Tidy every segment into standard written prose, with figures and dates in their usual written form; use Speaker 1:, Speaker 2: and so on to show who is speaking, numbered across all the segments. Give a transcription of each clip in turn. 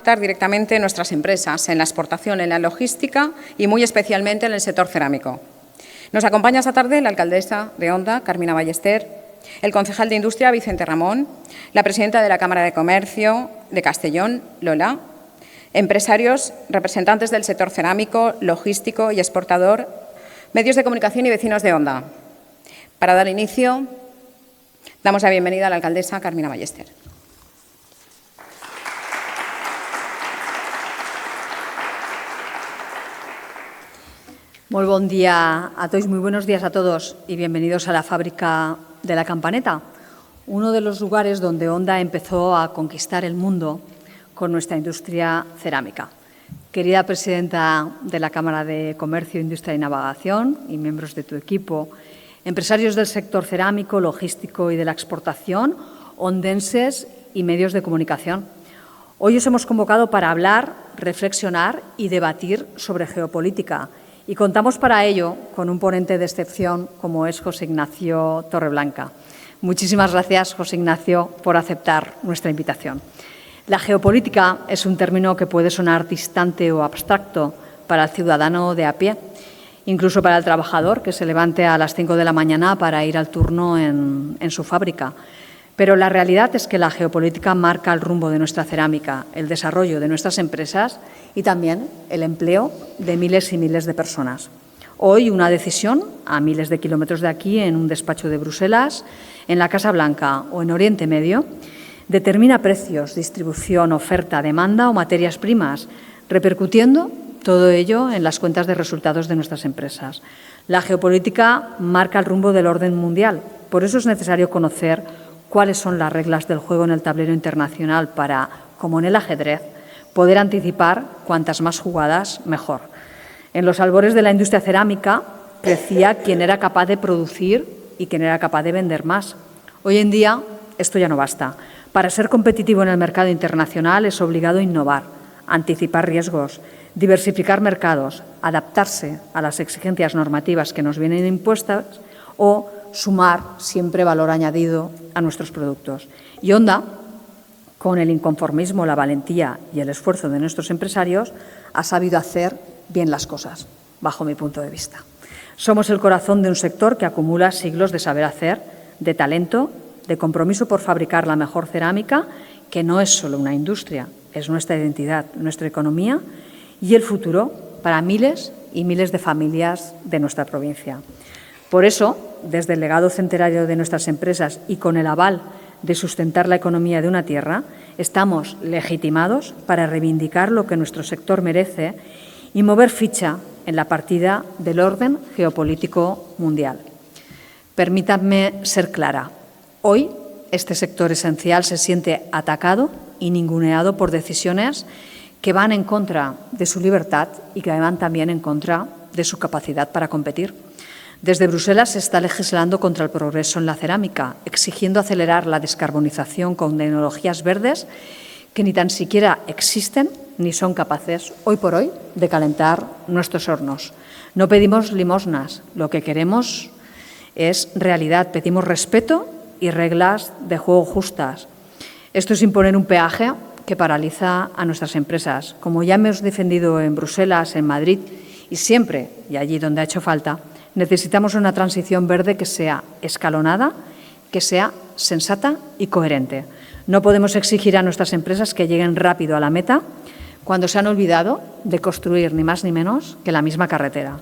Speaker 1: impactar directamente en nuestras empresas, en la exportación, en la logística y muy especialmente en el sector cerámico. Nos acompaña esta tarde la alcaldesa de Onda, Carmina Ballester, el concejal de Industria, Vicente Ramón, la presidenta de la Cámara de Comercio de Castellón, Lola, empresarios, representantes del sector cerámico, logístico y exportador, medios de comunicación y vecinos de Onda. Para dar inicio, damos la bienvenida a la alcaldesa Carmina Ballester.
Speaker 2: Muy buen día a todos, muy buenos días a todos y bienvenidos a la fábrica de la Campaneta, uno de los lugares donde Onda empezó a conquistar el mundo con nuestra industria cerámica. Querida presidenta de la Cámara de Comercio, Industria y Navegación y miembros de tu equipo, empresarios del sector cerámico, logístico y de la exportación, ondenses y medios de comunicación. Hoy os hemos convocado para hablar, reflexionar y debatir sobre geopolítica. Y contamos para ello con un ponente de excepción como es José Ignacio Torreblanca. Muchísimas gracias, José Ignacio, por aceptar nuestra invitación. La geopolítica es un término que puede sonar distante o abstracto para el ciudadano de a pie, incluso para el trabajador que se levante a las 5 de la mañana para ir al turno en su fábrica. Pero la realidad es que la geopolítica marca el rumbo de nuestra cerámica, el desarrollo de nuestras empresas y también el empleo de miles y miles de personas. Hoy una decisión a miles de kilómetros de aquí, en un despacho de Bruselas, en la Casa Blanca o en Oriente Medio, determina precios, distribución, oferta, demanda o materias primas, repercutiendo todo ello en las cuentas de resultados de nuestras empresas. La geopolítica marca el rumbo del orden mundial. Por eso es necesario conocer cuáles son las reglas del juego en el tablero internacional para, como en el ajedrez, poder anticipar cuantas más jugadas mejor. En los albores de la industria cerámica crecía quien era capaz de producir y quien era capaz de vender más. Hoy en día esto ya no basta. Para ser competitivo en el mercado internacional es obligado innovar, anticipar riesgos, diversificar mercados, adaptarse a las exigencias normativas que nos vienen impuestas o sumar siempre valor añadido a nuestros productos. Y Onda, con el inconformismo, la valentía y el esfuerzo de nuestros empresarios, ha sabido hacer bien las cosas, bajo mi punto de vista. Somos el corazón de un sector que acumula siglos de saber hacer, de talento, de compromiso por fabricar la mejor cerámica, que no es solo una industria, es nuestra identidad, nuestra economía y el futuro para miles y miles de familias de nuestra provincia. Por eso, desde el legado centenario de nuestras empresas y con el aval de sustentar la economía de una tierra, estamos legitimados para reivindicar lo que nuestro sector merece y mover ficha en la partida del orden geopolítico mundial. Permítanme ser clara. Hoy, este sector esencial se siente atacado y ninguneado por decisiones que van en contra de su libertad y que van también en contra de su capacidad para competir. Desde Bruselas se está legislando contra el progreso en la cerámica, exigiendo acelerar la descarbonización con tecnologías verdes que ni tan siquiera existen ni son capaces, hoy por hoy, de calentar nuestros hornos. No pedimos limosnas, lo que queremos es realidad, pedimos respeto y reglas de juego justas. Esto es imponer un peaje que paraliza a nuestras empresas. Como ya hemos defendido en Bruselas, en Madrid y siempre, y allí donde ha hecho falta, necesitamos una transición verde que sea escalonada, que sea sensata y coherente. No podemos exigir a nuestras empresas que lleguen rápido a la meta cuando se han olvidado de construir ni más ni menos que la misma carretera.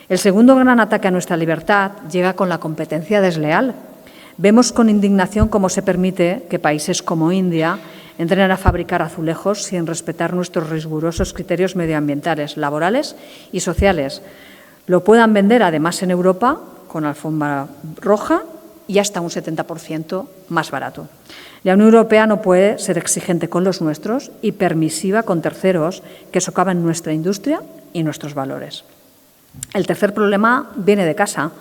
Speaker 2: El segundo gran ataque a nuestra libertad llega con la competencia desleal. Vemos con indignación cómo se permite que países como India entren a fabricar azulejos sin respetar nuestros rigurosos criterios medioambientales, laborales y sociales. Lo puedan vender además en Europa con alfombra roja y hasta un 70% más barato. La Unión Europea no puede ser exigente con los nuestros y permisiva con terceros que socavan nuestra industria y nuestros valores. El tercer problema viene de casa.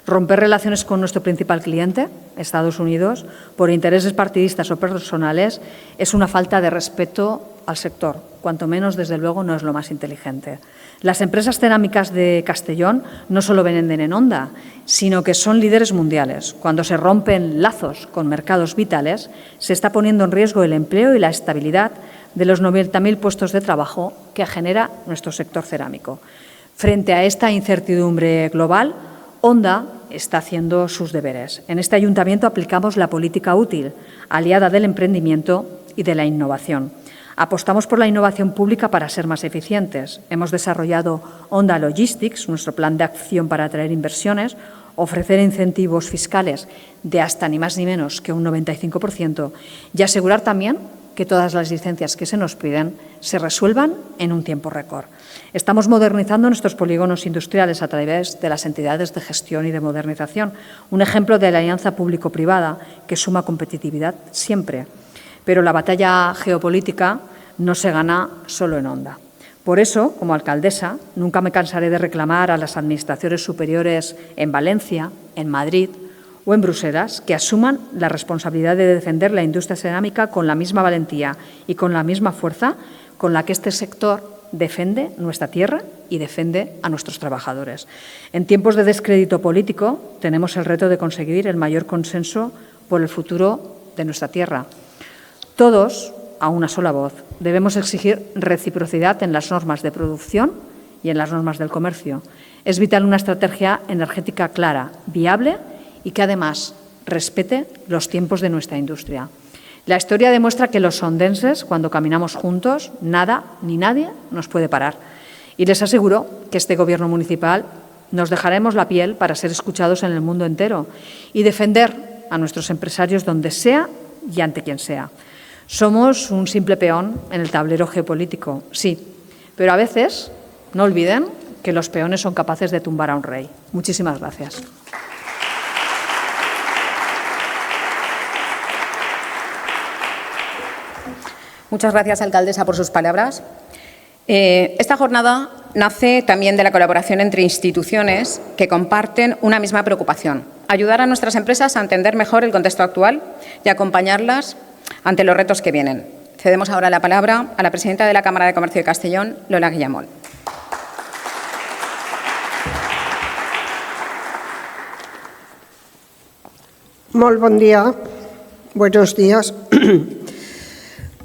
Speaker 2: Romper relaciones con nuestro principal cliente, Estados Unidos, por intereses partidistas o personales, es una falta de respeto al sector, cuanto menos, desde luego, no es lo más inteligente. Las empresas cerámicas de Castellón no solo venden en Onda, sino que son líderes mundiales. Cuando se rompen lazos con mercados vitales, se está poniendo en riesgo el empleo y la estabilidad de los 90.000 puestos de trabajo que genera nuestro sector cerámico. Frente a esta incertidumbre global, Onda está haciendo sus deberes. En este ayuntamiento aplicamos la política útil, aliada del emprendimiento y de la innovación. Apostamos por la innovación pública para ser más eficientes. Hemos desarrollado Onda Logistics, nuestro plan de acción para atraer inversiones, ofrecer incentivos fiscales de hasta ni más ni menos que un 95% y asegurar también que todas las licencias que se nos piden se resuelvan en un tiempo récord. Estamos modernizando nuestros polígonos industriales a través de las entidades de gestión y de modernización, un ejemplo de la alianza público-privada que suma competitividad siempre. Pero la batalla geopolítica no se gana solo en Onda. Por eso, como alcaldesa, nunca me cansaré de reclamar a las administraciones superiores en Valencia, en Madrid o en Bruselas que asuman la responsabilidad de defender la industria cerámica con la misma valentía y con la misma fuerza con la que este sector defiende nuestra tierra y defiende a nuestros trabajadores. En tiempos de descrédito político tenemos el reto de conseguir el mayor consenso por el futuro de nuestra tierra. Todos, a una sola voz, debemos exigir reciprocidad en las normas de producción y en las normas del comercio. Es vital una estrategia energética clara, viable y que además respete los tiempos de nuestra industria. La historia demuestra que los ondenses, cuando caminamos juntos, nada ni nadie nos puede parar. Y les aseguro que este Gobierno municipal nos dejaremos la piel para ser escuchados en el mundo entero y defender a nuestros empresarios donde sea y ante quien sea. Somos un simple peón en el tablero geopolítico, sí, pero a veces, no olviden, que los peones son capaces de tumbar a un rey. Muchísimas gracias.
Speaker 1: Muchas gracias, alcaldesa, por sus palabras. Esta jornada nace también de la colaboración entre instituciones que comparten una misma preocupación: ayudar a nuestras empresas a entender mejor el contexto actual y acompañarlas ante los retos que vienen. Cedemos ahora la palabra a la presidenta de la Cámara de Comercio de Castellón, Lola Guillamón.
Speaker 3: Molt bon día, buenos días.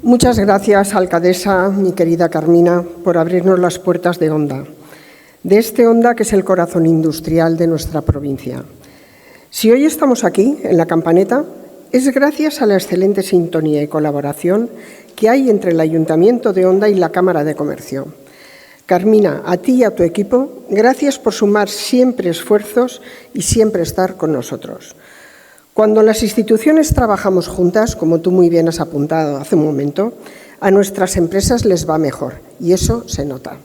Speaker 3: Muchas gracias, alcaldesa, mi querida Carmina, por abrirnos las puertas de Onda, de este Onda que es el corazón industrial de nuestra provincia. Si hoy estamos aquí, en la Campaneta, es gracias a la excelente sintonía y colaboración que hay entre el Ayuntamiento de Onda y la Cámara de Comercio. Carmina, a ti y a tu equipo, gracias por sumar siempre esfuerzos y siempre estar con nosotros. Cuando las instituciones trabajamos juntas, como tú muy bien has apuntado hace un momento, a nuestras empresas les va mejor y eso se nota.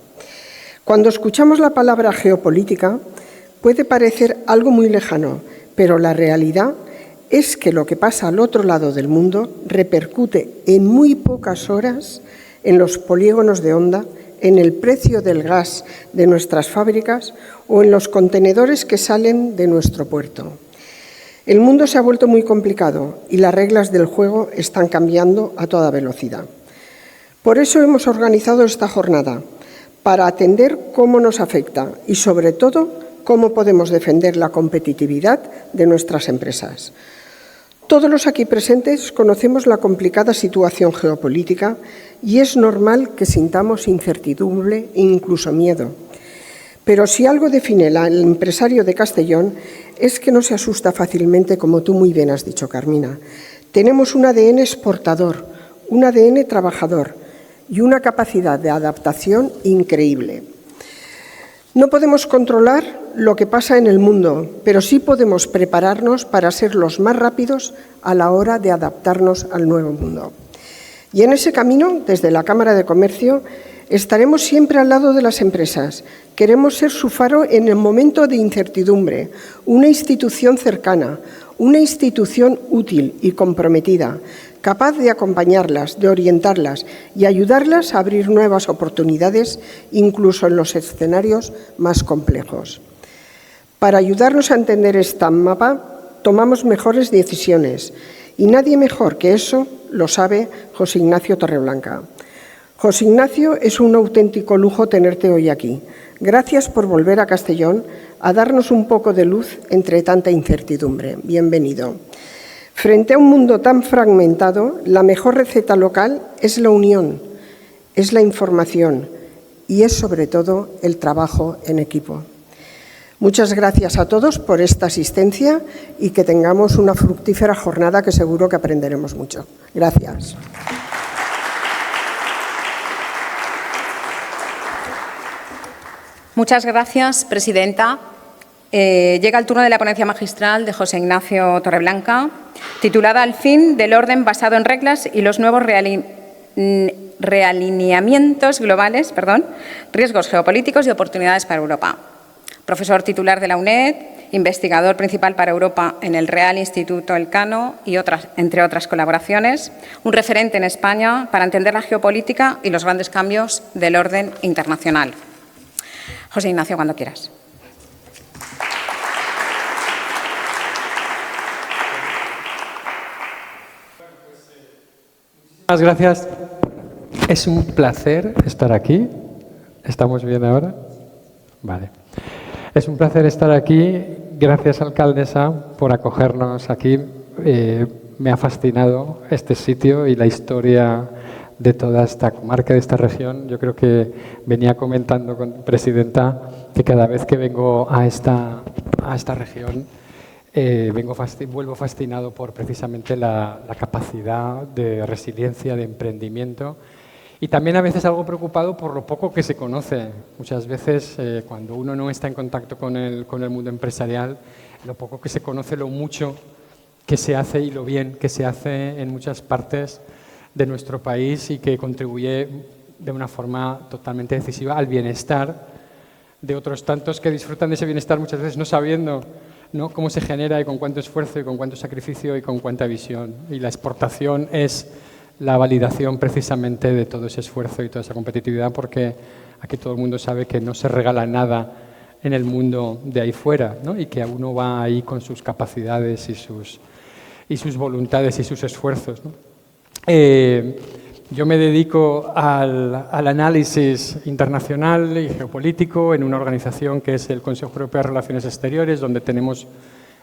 Speaker 3: Cuando escuchamos la palabra geopolítica, puede parecer algo muy lejano, pero la realidad es que lo que pasa al otro lado del mundo repercute en muy pocas horas en los polígonos de Onda, en el precio del gas de nuestras fábricas o en los contenedores que salen de nuestro puerto. El mundo se ha vuelto muy complicado y las reglas del juego están cambiando a toda velocidad. Por eso hemos organizado esta jornada, para atender cómo nos afecta y, sobre todo, cómo podemos defender la competitividad de nuestras empresas. Todos los aquí presentes conocemos la complicada situación geopolítica y es normal que sintamos incertidumbre e incluso miedo. Pero si algo define al empresario de Castellón es que no se asusta fácilmente, como tú muy bien has dicho, Carmina. Tenemos un ADN exportador, un ADN trabajador y una capacidad de adaptación increíble. No podemos controlar lo que pasa en el mundo, pero sí podemos prepararnos para ser los más rápidos a la hora de adaptarnos al nuevo mundo. Y en ese camino, desde la Cámara de Comercio, estaremos siempre al lado de las empresas. Queremos ser su faro en el momento de incertidumbre, una institución cercana, una institución útil y comprometida, capaz de acompañarlas, de orientarlas y ayudarlas a abrir nuevas oportunidades, incluso en los escenarios más complejos. Para ayudarnos a entender este mapa, tomamos mejores decisiones y nadie mejor que eso lo sabe José Ignacio Torreblanca. José Ignacio, es un auténtico lujo tenerte hoy aquí. Gracias por volver a Castellón a darnos un poco de luz entre tanta incertidumbre. Bienvenido. Frente a un mundo tan fragmentado, la mejor receta local es la unión, es la información y es sobre todo el trabajo en equipo. Muchas gracias a todos por esta asistencia y que tengamos una fructífera jornada que seguro que aprenderemos mucho. Gracias.
Speaker 1: Muchas gracias, presidenta. Llega el turno de la ponencia magistral de José Ignacio Torreblanca, titulada "El fin del orden basado en reglas y los nuevos realineamientos globales, riesgos geopolíticos y oportunidades para Europa". Profesor titular de la UNED, investigador principal para Europa en el Real Instituto Elcano y entre otras colaboraciones, un referente en España para entender la geopolítica y los grandes cambios del orden internacional. José Ignacio, cuando quieras.
Speaker 4: Muchas gracias. Es un placer estar aquí. ¿Estamos bien ahora? Vale. Es un placer estar aquí. Gracias, alcaldesa, por acogernos aquí. Me ha fascinado este sitio y la historia de toda esta comarca, de esta región. Yo creo que venía comentando con la presidenta que cada vez que vengo a esta región vuelvo fascinado por precisamente la capacidad de resiliencia, de emprendimiento y también a veces algo preocupado por lo poco que se conoce. Muchas veces cuando uno no está en contacto con el mundo empresarial, lo poco que se conoce, lo mucho que se hace y lo bien que se hace en muchas partes de nuestro país y que contribuye de una forma totalmente decisiva al bienestar de otros tantos que disfrutan de ese bienestar muchas veces no sabiendo, ¿no?, cómo se genera y con cuánto esfuerzo y con cuánto sacrificio y con cuánta visión. Y la exportación es la validación precisamente de todo ese esfuerzo y toda esa competitividad, porque aquí todo el mundo sabe que no se regala nada en el mundo de ahí fuera, ¿no?, y que uno va ahí con sus capacidades y sus voluntades y sus esfuerzos, ¿no? Yo me dedico al análisis internacional y geopolítico en una organización que es el Consejo Europeo de Relaciones Exteriores, donde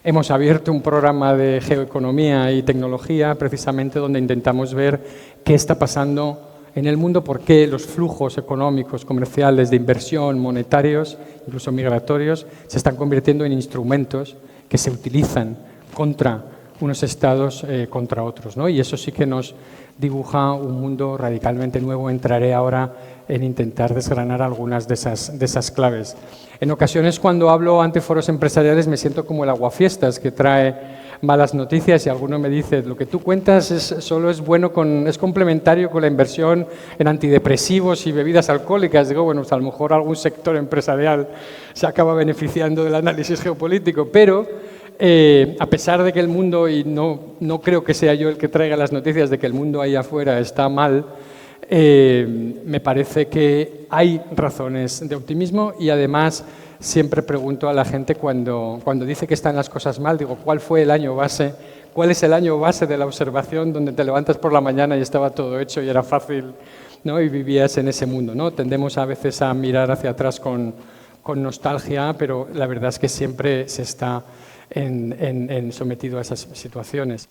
Speaker 4: hemos abierto un programa de geoeconomía y tecnología, precisamente donde intentamos ver qué está pasando en el mundo, por qué los flujos económicos, comerciales, de inversión, monetarios, incluso migratorios, se están convirtiendo en instrumentos que se utilizan contra unos estados contra otros, ¿no? Y eso sí que nos dibuja un mundo radicalmente nuevo. Entraré ahora en intentar desgranar algunas de esas claves. En ocasiones, cuando hablo ante foros empresariales, me siento como el aguafiestas que trae malas noticias y alguno me dice: lo que tú cuentas es complementario con la inversión en antidepresivos y bebidas alcohólicas. Digo, bueno, pues a lo mejor algún sector empresarial se acaba beneficiando del análisis geopolítico, pero a pesar de que el mundo, y no creo que sea yo el que traiga las noticias de que el mundo ahí afuera está mal, me parece que hay razones de optimismo y además siempre pregunto a la gente cuando dice que están las cosas mal, digo, ¿cuál fue el año base? ¿Cuál es el año base de la observación donde te levantas por la mañana y estaba todo hecho y era fácil, ¿no?, y vivías en ese mundo, ¿no? Tendemos a veces a mirar hacia atrás con nostalgia, pero la verdad es que siempre se está sometido a esas situaciones.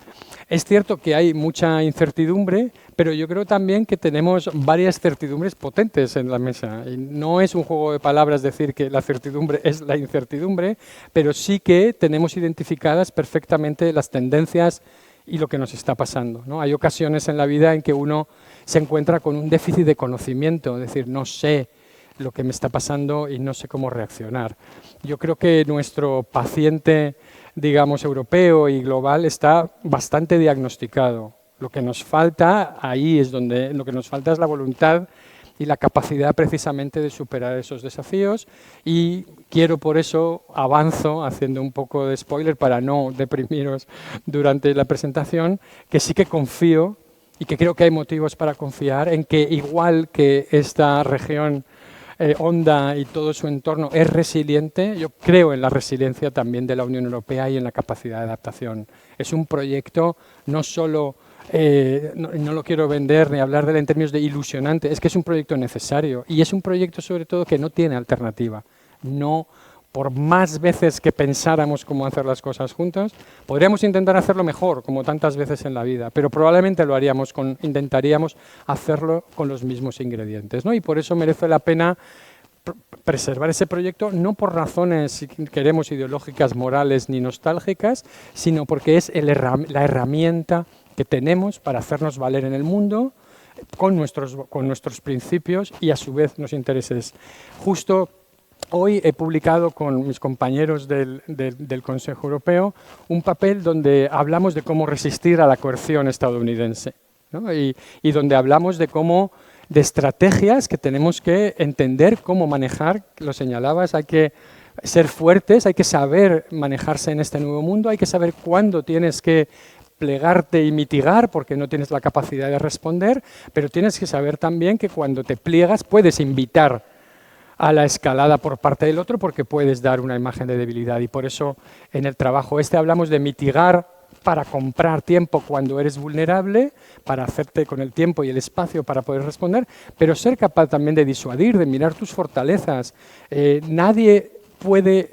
Speaker 4: Es cierto que hay mucha incertidumbre, pero yo creo también que tenemos varias certidumbres potentes en la mesa. Y no es un juego de palabras decir que la certidumbre es la incertidumbre, pero sí que tenemos identificadas perfectamente las tendencias y lo que nos está pasando, ¿no? Hay ocasiones en la vida en que uno se encuentra con un déficit de conocimiento, es decir, no sé lo que me está pasando y no sé cómo reaccionar. Yo creo que nuestro paciente, digamos, europeo y global está bastante diagnosticado. Lo que nos falta, lo que nos falta es la voluntad y la capacidad precisamente de superar esos desafíos, y quiero por eso avanzo haciendo un poco de spoiler para no deprimiros durante la presentación, que sí que confío y que creo que hay motivos para confiar en que igual que esta región Onda y todo su entorno es resiliente, yo creo en la resiliencia también de la Unión Europea y en la capacidad de adaptación. Es un proyecto no solo, no lo quiero vender ni hablar de él en términos de ilusionante, es que es un proyecto necesario y es un proyecto sobre todo que no tiene alternativa. No por más veces que pensáramos cómo hacer las cosas juntos, podríamos intentar hacerlo mejor, como tantas veces en la vida, pero probablemente lo haríamos intentaríamos hacerlo con los mismos ingredientes, ¿no? Y por eso merece la pena preservar ese proyecto, no por razones, si queremos, ideológicas, morales ni nostálgicas, sino porque es la herramienta que tenemos para hacernos valer en el mundo con nuestros principios y a su vez los intereses. Justo hoy he publicado con mis compañeros del Consejo Europeo un papel donde hablamos de cómo resistir a la coerción estadounidense, ¿no? y donde hablamos de estrategias que tenemos que entender cómo manejar, lo señalabas, hay que ser fuertes, hay que saber manejarse en este nuevo mundo, hay que saber cuándo tienes que plegarte y mitigar porque no tienes la capacidad de responder, pero tienes que saber también que cuando te pliegas puedes invitar a la escalada por parte del otro porque puedes dar una imagen de debilidad y por eso en el trabajo hablamos de mitigar para comprar tiempo cuando eres vulnerable, para hacerte con el tiempo y el espacio para poder responder, pero ser capaz también de disuadir, de mirar tus fortalezas.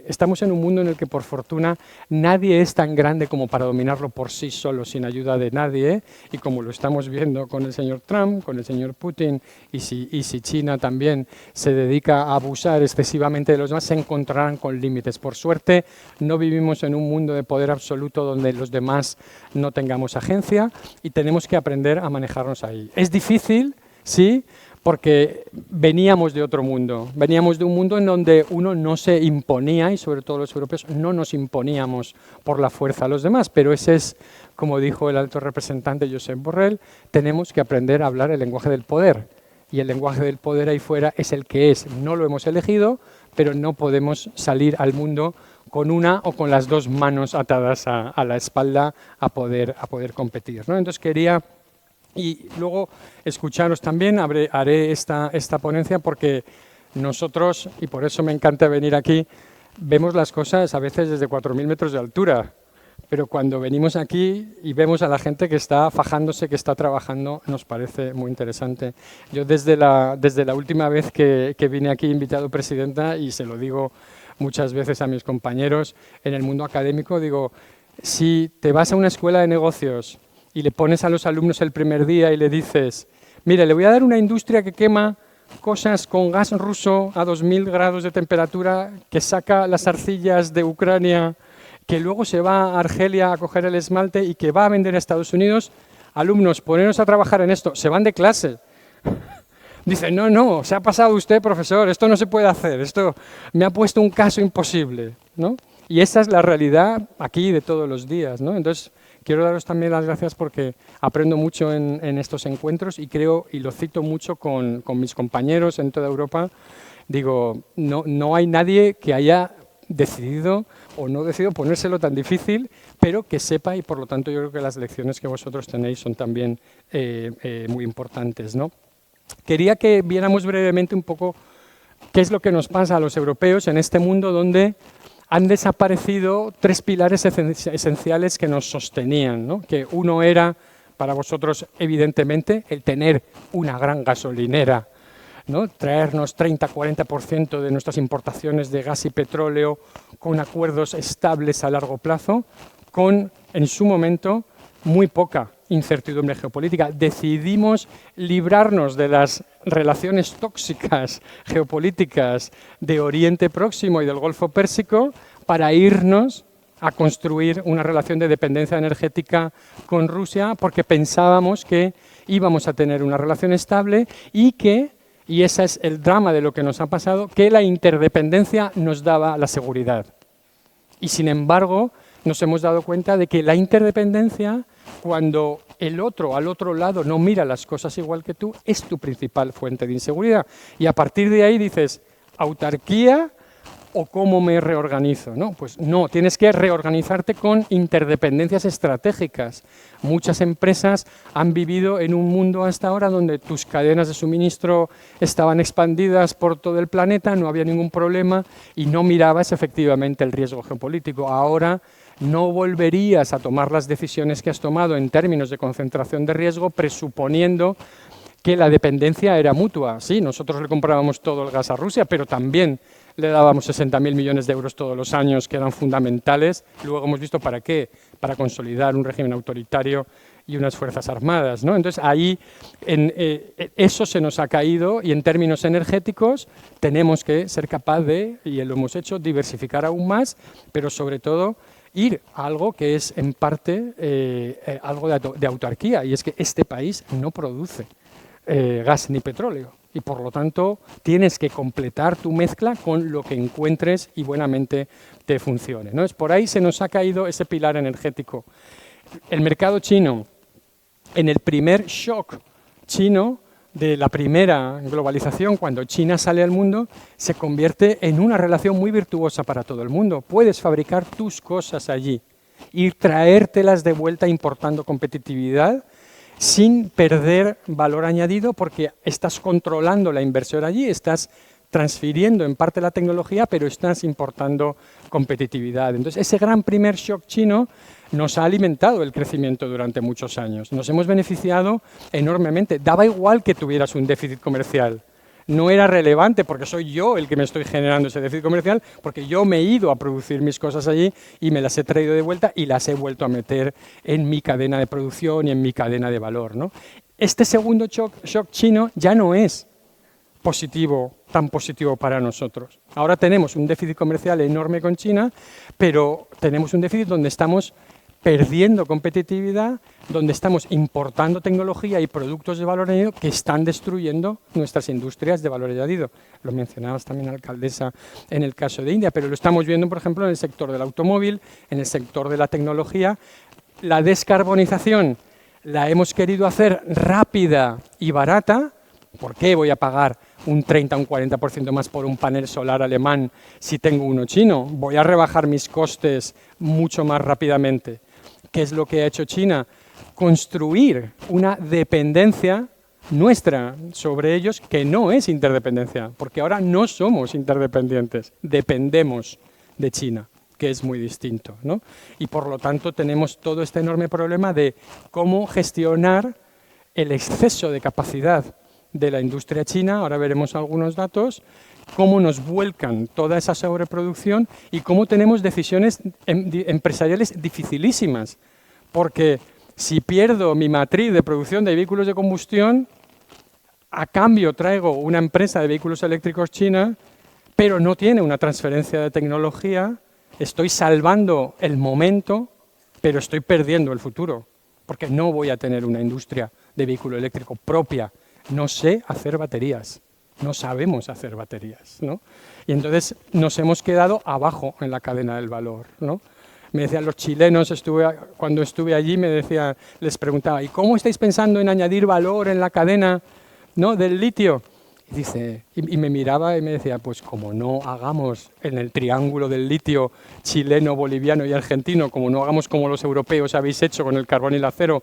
Speaker 4: Estamos en un mundo en el que por fortuna nadie es tan grande como para dominarlo por sí solo, sin ayuda de nadie, y como lo estamos viendo con el señor Trump, con el señor Putin, y si China también se dedica a abusar excesivamente de los demás, se encontrarán con límites. Por suerte, no vivimos en un mundo de poder absoluto donde los demás no tengamos agencia y tenemos que aprender a manejarnos ahí. Es difícil, sí, porque veníamos de otro mundo, veníamos de un mundo en donde uno no se imponía, y sobre todo los europeos no nos imponíamos por la fuerza a los demás, pero ese es, como dijo el alto representante Josep Borrell, tenemos que aprender a hablar el lenguaje del poder, y el lenguaje del poder ahí fuera es el que es, no lo hemos elegido, pero no podemos salir al mundo con una o con las dos manos atadas a la espalda a poder competir, ¿no? Entonces quería... Y luego escucharos también, haré esta ponencia porque nosotros, y por eso me encanta venir aquí, vemos las cosas a veces desde 4.000 metros de altura, pero cuando venimos aquí y vemos a la gente que está fajándose, que está trabajando, nos parece muy interesante. Yo desde la última vez que vine aquí invitado presidenta, y se lo digo muchas veces a mis compañeros en el mundo académico, digo, si te vas a una escuela de negocios y le pones a los alumnos el primer día y le dices, mire, le voy a dar una industria que quema cosas con gas ruso a 2.000 grados de temperatura, que saca las arcillas de Ucrania, que luego se va a Argelia a coger el esmalte y que va a vender a Estados Unidos, alumnos, poneros a trabajar en esto, se van de clase. Dicen, no, se ha pasado usted, profesor, esto no se puede hacer, esto me ha puesto un caso imposible, ¿no? Y esa es la realidad aquí de todos los días, ¿no? Entonces, quiero daros también las gracias porque aprendo mucho en estos encuentros y creo, y lo cito mucho con mis compañeros en toda Europa, digo, no hay nadie que haya decidido o no decidido ponérselo tan difícil, pero que sepa, y por lo tanto yo creo que las lecciones que vosotros tenéis son también muy importantes, ¿no? Quería que viéramos brevemente un poco qué es lo que nos pasa a los europeos en este mundo donde han desaparecido tres pilares esenciales que nos sostenían, ¿no? Que uno era, para vosotros, evidentemente, el tener una gran gasolinera, ¿no? Traernos 30-40% de nuestras importaciones de gas y petróleo con acuerdos estables a largo plazo, con, en su momento, muy poca incertidumbre geopolítica. Decidimos librarnos de las relaciones tóxicas geopolíticas de Oriente Próximo y del Golfo Pérsico para irnos a construir una relación de dependencia energética con Rusia porque pensábamos que íbamos a tener una relación estable y ese es el drama de lo que nos ha pasado, que la interdependencia nos daba la seguridad. Y sin embargo, nos hemos dado cuenta de que la interdependencia, cuando el otro al otro lado no mira las cosas igual que tú, es tu principal fuente de inseguridad. Y a partir de ahí dices, ¿autarquía o cómo me reorganizo? No, pues no, tienes que reorganizarte con interdependencias estratégicas. Muchas empresas han vivido en un mundo hasta ahora donde tus cadenas de suministro estaban expandidas por todo el planeta, no había ningún problema y no mirabas efectivamente el riesgo geopolítico. Ahora no volverías a tomar las decisiones que has tomado en términos de concentración de riesgo presuponiendo que la dependencia era mutua. Sí, nosotros le comprábamos todo el gas a Rusia, pero también le dábamos 60.000 millones de euros todos los años, que eran fundamentales. Luego hemos visto para qué, para consolidar un régimen autoritario y unas fuerzas armadas, ¿no? Entonces ahí eso se nos ha caído y en términos energéticos tenemos que ser capaz de, y lo hemos hecho, diversificar aún más, pero sobre todo ir a algo que es en parte algo de autarquía, y es que este país no produce gas ni petróleo y por lo tanto tienes que completar tu mezcla con lo que encuentres y buenamente te funcione, ¿no? Por ahí se nos ha caído ese pilar energético. El mercado chino, en el primer shock chino de la primera globalización, cuando China sale al mundo, se convierte en una relación muy virtuosa para todo el mundo. Puedes fabricar tus cosas allí y traértelas de vuelta importando competitividad sin perder valor añadido porque estás controlando la inversión allí, estás transfiriendo en parte la tecnología, pero estás importando competitividad. Entonces, ese gran primer shock chino nos ha alimentado el crecimiento durante muchos años. Nos hemos beneficiado enormemente. Daba igual que tuvieras un déficit comercial. No era relevante porque soy yo el que me estoy generando ese déficit comercial, porque yo me he ido a producir mis cosas allí y me las he traído de vuelta y las he vuelto a meter en mi cadena de producción y en mi cadena de valor, ¿no? Este segundo shock chino ya no es tan positivo para nosotros. Ahora tenemos un déficit comercial enorme con China, pero tenemos un déficit donde estamos perdiendo competitividad, donde estamos importando tecnología y productos de valor añadido que están destruyendo nuestras industrias de valor añadido. Lo mencionabas también, alcaldesa, en el caso de India, pero lo estamos viendo, por ejemplo, en el sector del automóvil, en el sector de la tecnología. La descarbonización la hemos querido hacer rápida y barata. ¿Por qué voy a pagar un 30 o un 40% más por un panel solar alemán si tengo uno chino? Voy a rebajar mis costes mucho más rápidamente. ¿Qué es lo que ha hecho China? Construir una dependencia nuestra sobre ellos que no es interdependencia, porque ahora no somos interdependientes, dependemos de China, que es muy distinto, ¿no? Y por lo tanto tenemos todo este enorme problema de cómo gestionar el exceso de capacidad de la industria china. Ahora veremos algunos datos, cómo nos vuelcan toda esa sobreproducción y cómo tenemos decisiones empresariales dificilísimas, porque si pierdo mi matriz de producción de vehículos de combustión, a cambio traigo una empresa de vehículos eléctricos china, pero no tiene una transferencia de tecnología, estoy salvando el momento, pero estoy perdiendo el futuro, porque no voy a tener una industria de vehículo eléctrico propia. No sé hacer baterías, no sabemos hacer baterías, ¿no? Y entonces nos hemos quedado abajo en la cadena del valor, ¿no? Me decían los chilenos, cuando estuve allí, les preguntaba, ¿y cómo estáis pensando en añadir valor en la cadena, ¿no?, del litio? Y me miraba y me decía, pues como no hagamos en el triángulo del litio chileno, boliviano y argentino, como no hagamos como los europeos habéis hecho con el carbón y el acero,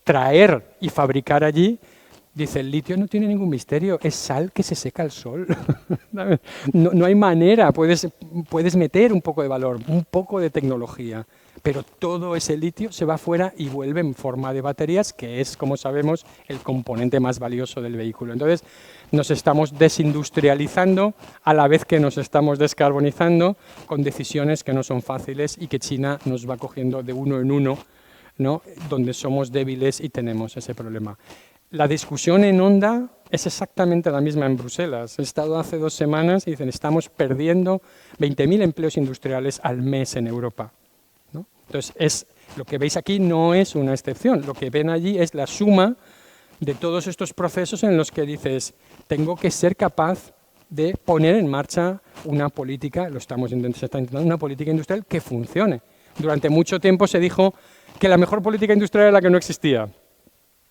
Speaker 4: traer y fabricar allí. Dice, el litio no tiene ningún misterio, es sal que se seca al sol. No hay manera, puedes meter un poco de valor, un poco de tecnología, pero todo ese litio se va fuera y vuelve en forma de baterías, que es, como sabemos, el componente más valioso del vehículo. Entonces, nos estamos desindustrializando a la vez que nos estamos descarbonizando con decisiones que no son fáciles y que China nos va cogiendo de uno en uno, ¿no?, donde somos débiles y tenemos ese problema. La discusión en Honda es exactamente la misma en Bruselas. He estado hace 2 semanas y dicen, estamos perdiendo 20.000 empleos industriales al mes en Europa, ¿no? Entonces, lo que veis aquí no es una excepción. Lo que ven allí es la suma de todos estos procesos en los que dices, tengo que ser capaz de poner en marcha una política, se está intentando, una política industrial que funcione. Durante mucho tiempo se dijo que la mejor política industrial era la que no existía,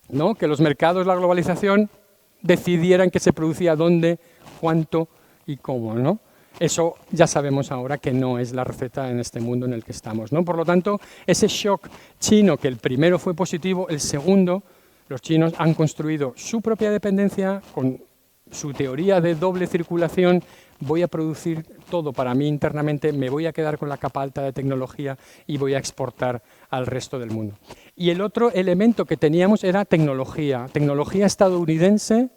Speaker 4: ¿no? Que los mercados, la globalización, decidieran qué se producía, dónde, cuánto y cómo, ¿no? Eso ya sabemos ahora que no es la receta en este mundo en el que estamos, ¿no? Por lo tanto, ese shock chino, que el primero fue positivo, el segundo, los chinos han construido su propia dependencia con su teoría de doble circulación. Voy a producir todo para mí internamente, me voy a quedar con la capa alta de tecnología y voy a exportar al resto del mundo. Y el otro elemento que teníamos era tecnología estadounidense,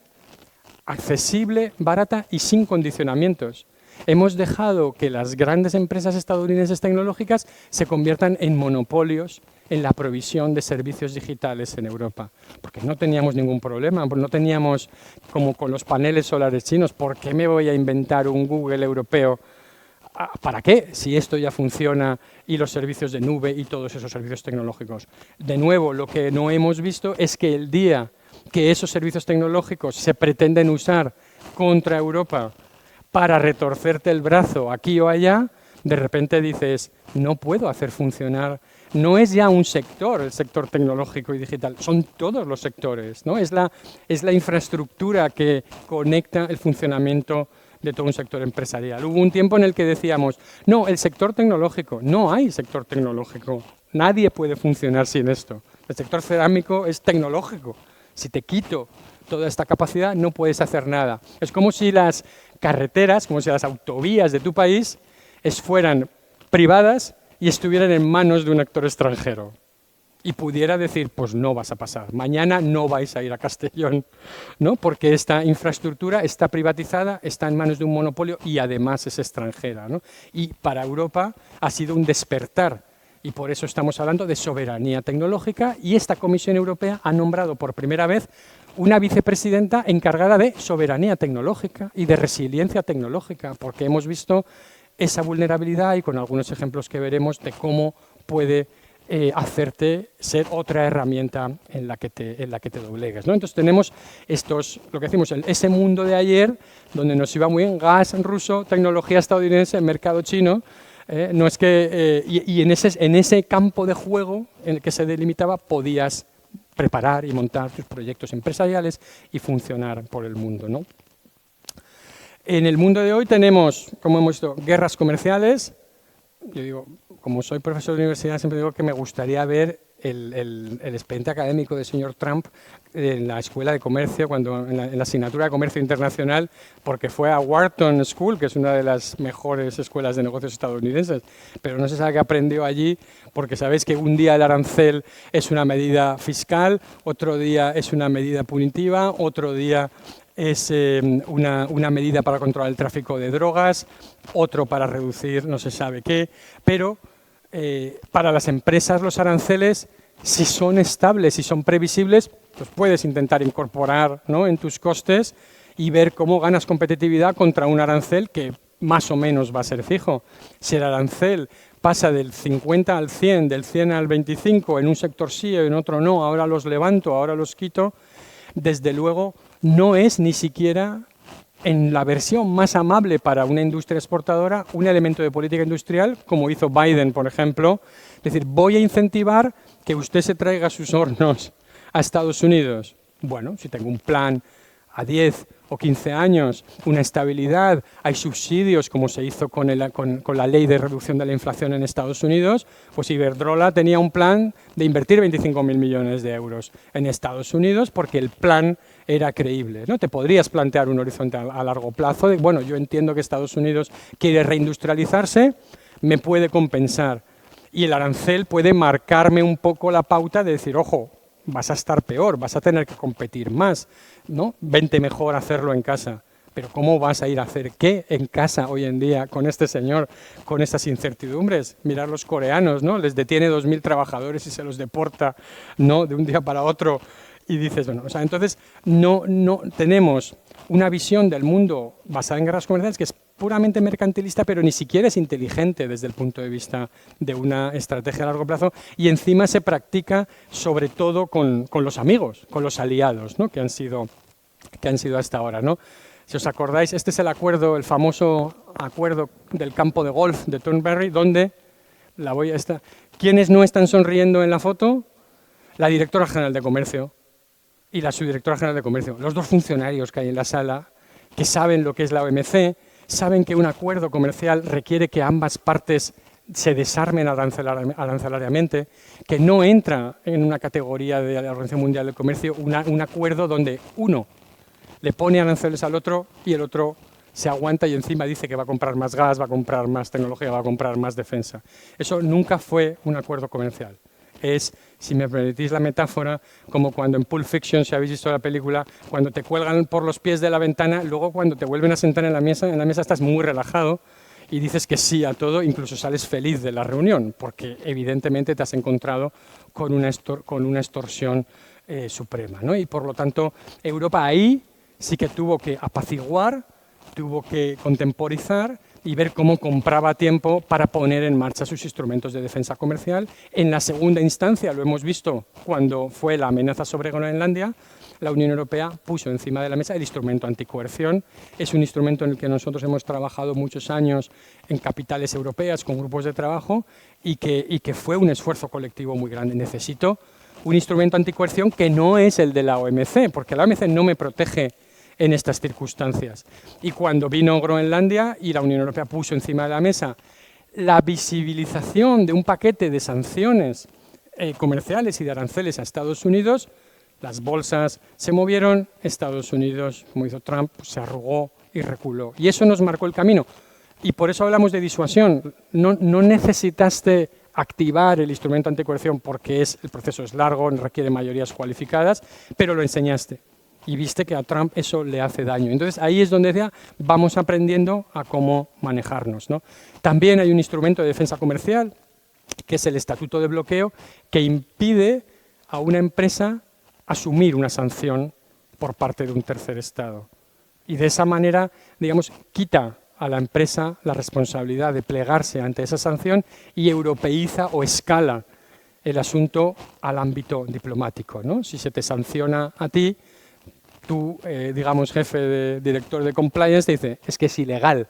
Speaker 4: accesible, barata y sin condicionamientos. hemos dejado que las grandes empresas estadounidenses tecnológicas se conviertan en monopolios en la provisión de servicios digitales en Europa, porque no teníamos ningún problema, no teníamos como con los paneles solares chinos, ¿por qué me voy a inventar un Google europeo? ¿Para qué? Si esto ya funciona y los servicios de nube y todos esos servicios tecnológicos. De nuevo, lo que no hemos visto es que el día que esos servicios tecnológicos se pretenden usar contra Europa para retorcerte el brazo aquí o allá, de repente dices, no puedo hacer funcionar. No es ya un sector, el sector tecnológico y digital, son todos los sectores, ¿no? Es la infraestructura que conecta el funcionamiento de todo un sector empresarial. Hubo un tiempo en el que decíamos, no, el sector tecnológico, no hay sector tecnológico, nadie puede funcionar sin esto. El sector cerámico es tecnológico. Si te quito toda esta capacidad, no puedes hacer nada. Es como si las carreteras, como si las autovías de tu país fueran privadas y estuvieran en manos de un actor extranjero. Y pudiera decir, pues no vas a pasar, mañana no vais a ir a Castellón, ¿no? Porque esta infraestructura está privatizada, está en manos de un monopolio y además es extranjera, ¿no? Y para Europa ha sido un despertar y por eso estamos hablando de soberanía tecnológica y esta Comisión Europea ha nombrado por primera vez una vicepresidenta encargada de soberanía tecnológica y de resiliencia tecnológica, porque hemos visto esa vulnerabilidad y con algunos ejemplos que veremos de cómo puede hacerte ser otra herramienta en la que te doblegues, ¿no? Entonces tenemos lo que decimos, ese mundo de ayer, donde nos iba muy bien gas ruso, tecnología estadounidense, mercado chino, no es que, y en ese campo de juego en el que se delimitaba podías preparar y montar tus proyectos empresariales y funcionar por el mundo, ¿no? En el mundo de hoy tenemos, como hemos visto, guerras comerciales. Yo digo, como soy profesor de universidad, siempre digo que me gustaría ver el expediente académico del señor Trump en la Escuela de Comercio, en la asignatura de Comercio Internacional, porque fue a Wharton School, que es una de las mejores escuelas de negocios estadounidenses, pero no se sabe qué aprendió allí, porque sabéis que un día el arancel es una medida fiscal, otro día es una medida punitiva, otro día es una medida para controlar el tráfico de drogas, otro para reducir no se sabe qué, pero para las empresas los aranceles, si son estables, si son previsibles, pues puedes intentar incorporar, ¿no?, en tus costes y ver cómo ganas competitividad contra un arancel que más o menos va a ser fijo. Si el arancel pasa del 50 al 100, del 100 al 25, en un sector sí, en otro no, ahora los levanto, ahora los quito, desde luego no es ni siquiera en la versión más amable para una industria exportadora un elemento de política industrial, como hizo Biden, por ejemplo. Es decir, voy a incentivar que usted se traiga sus hornos a Estados Unidos. Bueno, si tengo un plan a 10 o 15 años, una estabilidad, hay subsidios, como se hizo con la ley de reducción de la inflación en Estados Unidos, pues Iberdrola tenía un plan de invertir 25.000 millones de euros en Estados Unidos porque el plan era creíble, ¿no? Te podrías plantear un horizonte a largo plazo de, bueno, yo entiendo que Estados Unidos quiere reindustrializarse, me puede compensar. Y el arancel puede marcarme un poco la pauta de decir, ojo, vas a estar peor, vas a tener que competir más, ¿no? Vente mejor a hacerlo en casa. Pero ¿cómo vas a ir a hacer qué en casa hoy en día con este señor, con estas incertidumbres? Mirar los coreanos, ¿no? Les detiene 2.000 trabajadores y se los deporta, ¿no?, de un día para otro. Y dices, bueno, o sea, entonces no tenemos una visión del mundo basada en guerras comerciales que es puramente mercantilista, pero ni siquiera es inteligente desde el punto de vista de una estrategia a largo plazo, y encima se practica sobre todo con los amigos, con los aliados, ¿no?, que han sido hasta ahora, ¿no? Si os acordáis, este es el famoso acuerdo del campo de golf de Thornberry, donde ¿quiénes no están sonriendo en la foto? La directora general de Comercio y la subdirectora general de Comercio, los dos funcionarios que hay en la sala, que saben lo que es la OMC, saben que un acuerdo comercial requiere que ambas partes se desarmen arancelariamente, que no entra en una categoría de la Organización Mundial del Comercio un acuerdo donde uno le pone aranceles al otro y el otro se aguanta y encima dice que va a comprar más gas, va a comprar más tecnología, va a comprar más defensa. Eso nunca fue un acuerdo comercial. es, si me permitís la metáfora, como cuando en Pulp Fiction, si habéis visto la película, cuando te cuelgan por los pies de la ventana, luego cuando te vuelven a sentar en la mesa estás muy relajado y dices que sí a todo, incluso sales feliz de la reunión, porque evidentemente te has encontrado con una extorsión suprema, ¿no? Y por lo tanto, Europa ahí sí que tuvo que apaciguar, tuvo que contemporizar y ver cómo compraba tiempo para poner en marcha sus instrumentos de defensa comercial. En la segunda instancia, lo hemos visto cuando fue la amenaza sobre Groenlandia, la Unión Europea puso encima de la mesa el instrumento anticoerción. Es un instrumento en el que nosotros hemos trabajado muchos años en capitales europeas con grupos de trabajo y que fue un esfuerzo colectivo muy grande. Necesito un instrumento anticoerción que no es el de la OMC, porque la OMC no me protege en estas circunstancias. Y cuando vino Groenlandia y la Unión Europea puso encima de la mesa la visibilización de un paquete de sanciones comerciales y de aranceles a Estados Unidos, las bolsas se movieron, Estados Unidos, como hizo Trump, se arrugó y reculó. Y eso nos marcó el camino. Y por eso hablamos de disuasión. No necesitaste activar el instrumento anticoerción porque el proceso es largo, requiere mayorías cualificadas, pero lo enseñaste. Y viste que a Trump eso le hace daño. Entonces ahí es donde decía, vamos aprendiendo a cómo manejarnos, ¿no? También hay un instrumento de defensa comercial, que es el estatuto de bloqueo, que impide a una empresa asumir una sanción por parte de un tercer Estado. Y de esa manera, digamos, quita a la empresa la responsabilidad de plegarse ante esa sanción y europeiza o escala el asunto al ámbito diplomático, ¿no? Si se te sanciona a ti, tú, digamos, jefe director de compliance, te dice, es que es ilegal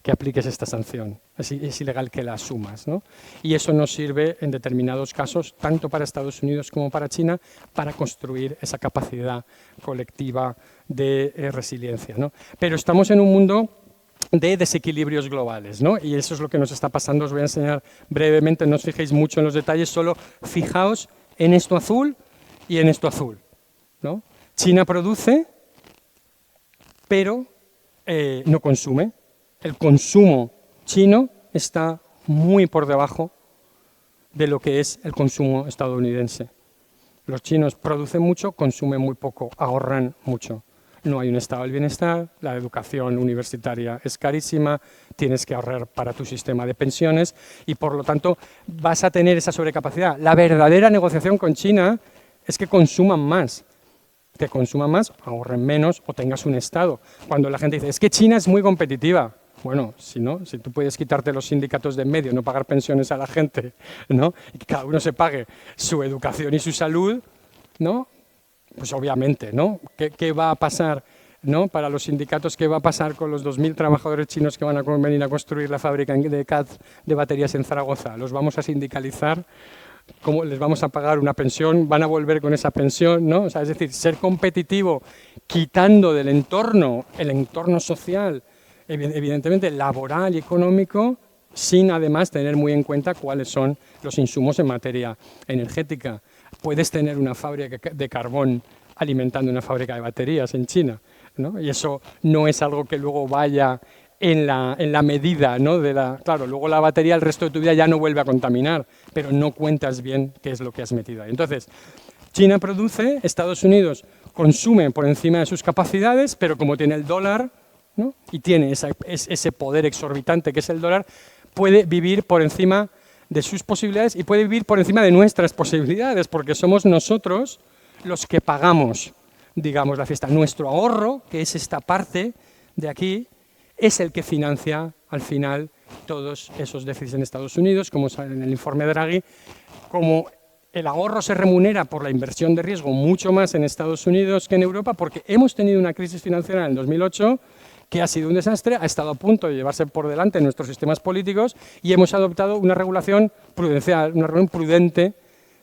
Speaker 4: que apliques esta sanción, es ilegal que la asumas, ¿no? Y eso nos sirve en determinados casos, tanto para Estados Unidos como para China, para construir esa capacidad colectiva de resiliencia, ¿no? Pero estamos en un mundo de desequilibrios globales, ¿no? Y eso es lo que nos está pasando. Os voy a enseñar brevemente, no os fijéis mucho en los detalles, solo fijaos en esto azul y en esto azul, ¿no? China produce, pero no consume. El consumo chino está muy por debajo de lo que es el consumo estadounidense. Los chinos producen mucho, consumen muy poco, ahorran mucho. No hay un estado del bienestar, la educación universitaria es carísima, tienes que ahorrar para tu sistema de pensiones y por lo tanto vas a tener esa sobrecapacidad. La verdadera negociación con China es que consuman más. Que consuman más, ahorren menos o tengas un estado. Cuando la gente dice, es que China es muy competitiva. Bueno, si tú puedes quitarte los sindicatos de en medio, no pagar pensiones a la gente, ¿no? Y que cada uno se pague su educación y su salud, ¿no? Pues obviamente, ¿no? ¿Qué va a pasar, ¿no? Para los sindicatos, ¿qué va a pasar con los 2.000 trabajadores chinos que van a venir a construir la fábrica de CAD de baterías en Zaragoza? ¿Los vamos a sindicalizar? ¿Cómo les vamos a pagar una pensión? ¿Van a volver con esa pensión? ¿No? O sea, es decir, ser competitivo quitando del entorno, el entorno social, evidentemente laboral y económico, sin además tener muy en cuenta cuáles son los insumos en materia energética. Puedes tener una fábrica de carbón alimentando una fábrica de baterías en China, ¿no? Y eso no es algo que luego vaya en la medida, ¿no? Claro, luego la batería el resto de tu vida ya no vuelve a contaminar, pero no cuentas bien qué es lo que has metido ahí. Entonces, China produce, Estados Unidos consume por encima de sus capacidades, pero como tiene el dólar, ¿no? Y tiene ese poder exorbitante que es el dólar, puede vivir por encima de sus posibilidades y puede vivir por encima de nuestras posibilidades, porque somos nosotros los que pagamos, digamos, la fiesta. Nuestro ahorro, que es esta parte de aquí, es el que financia al final todos esos déficits en Estados Unidos, como sale en el informe de Draghi. Como el ahorro se remunera por la inversión de riesgo mucho más en Estados Unidos que en Europa, porque hemos tenido una crisis financiera en el 2008 que ha sido un desastre, ha estado a punto de llevarse por delante nuestros sistemas políticos y hemos adoptado una regulación prudencial, una regulación prudente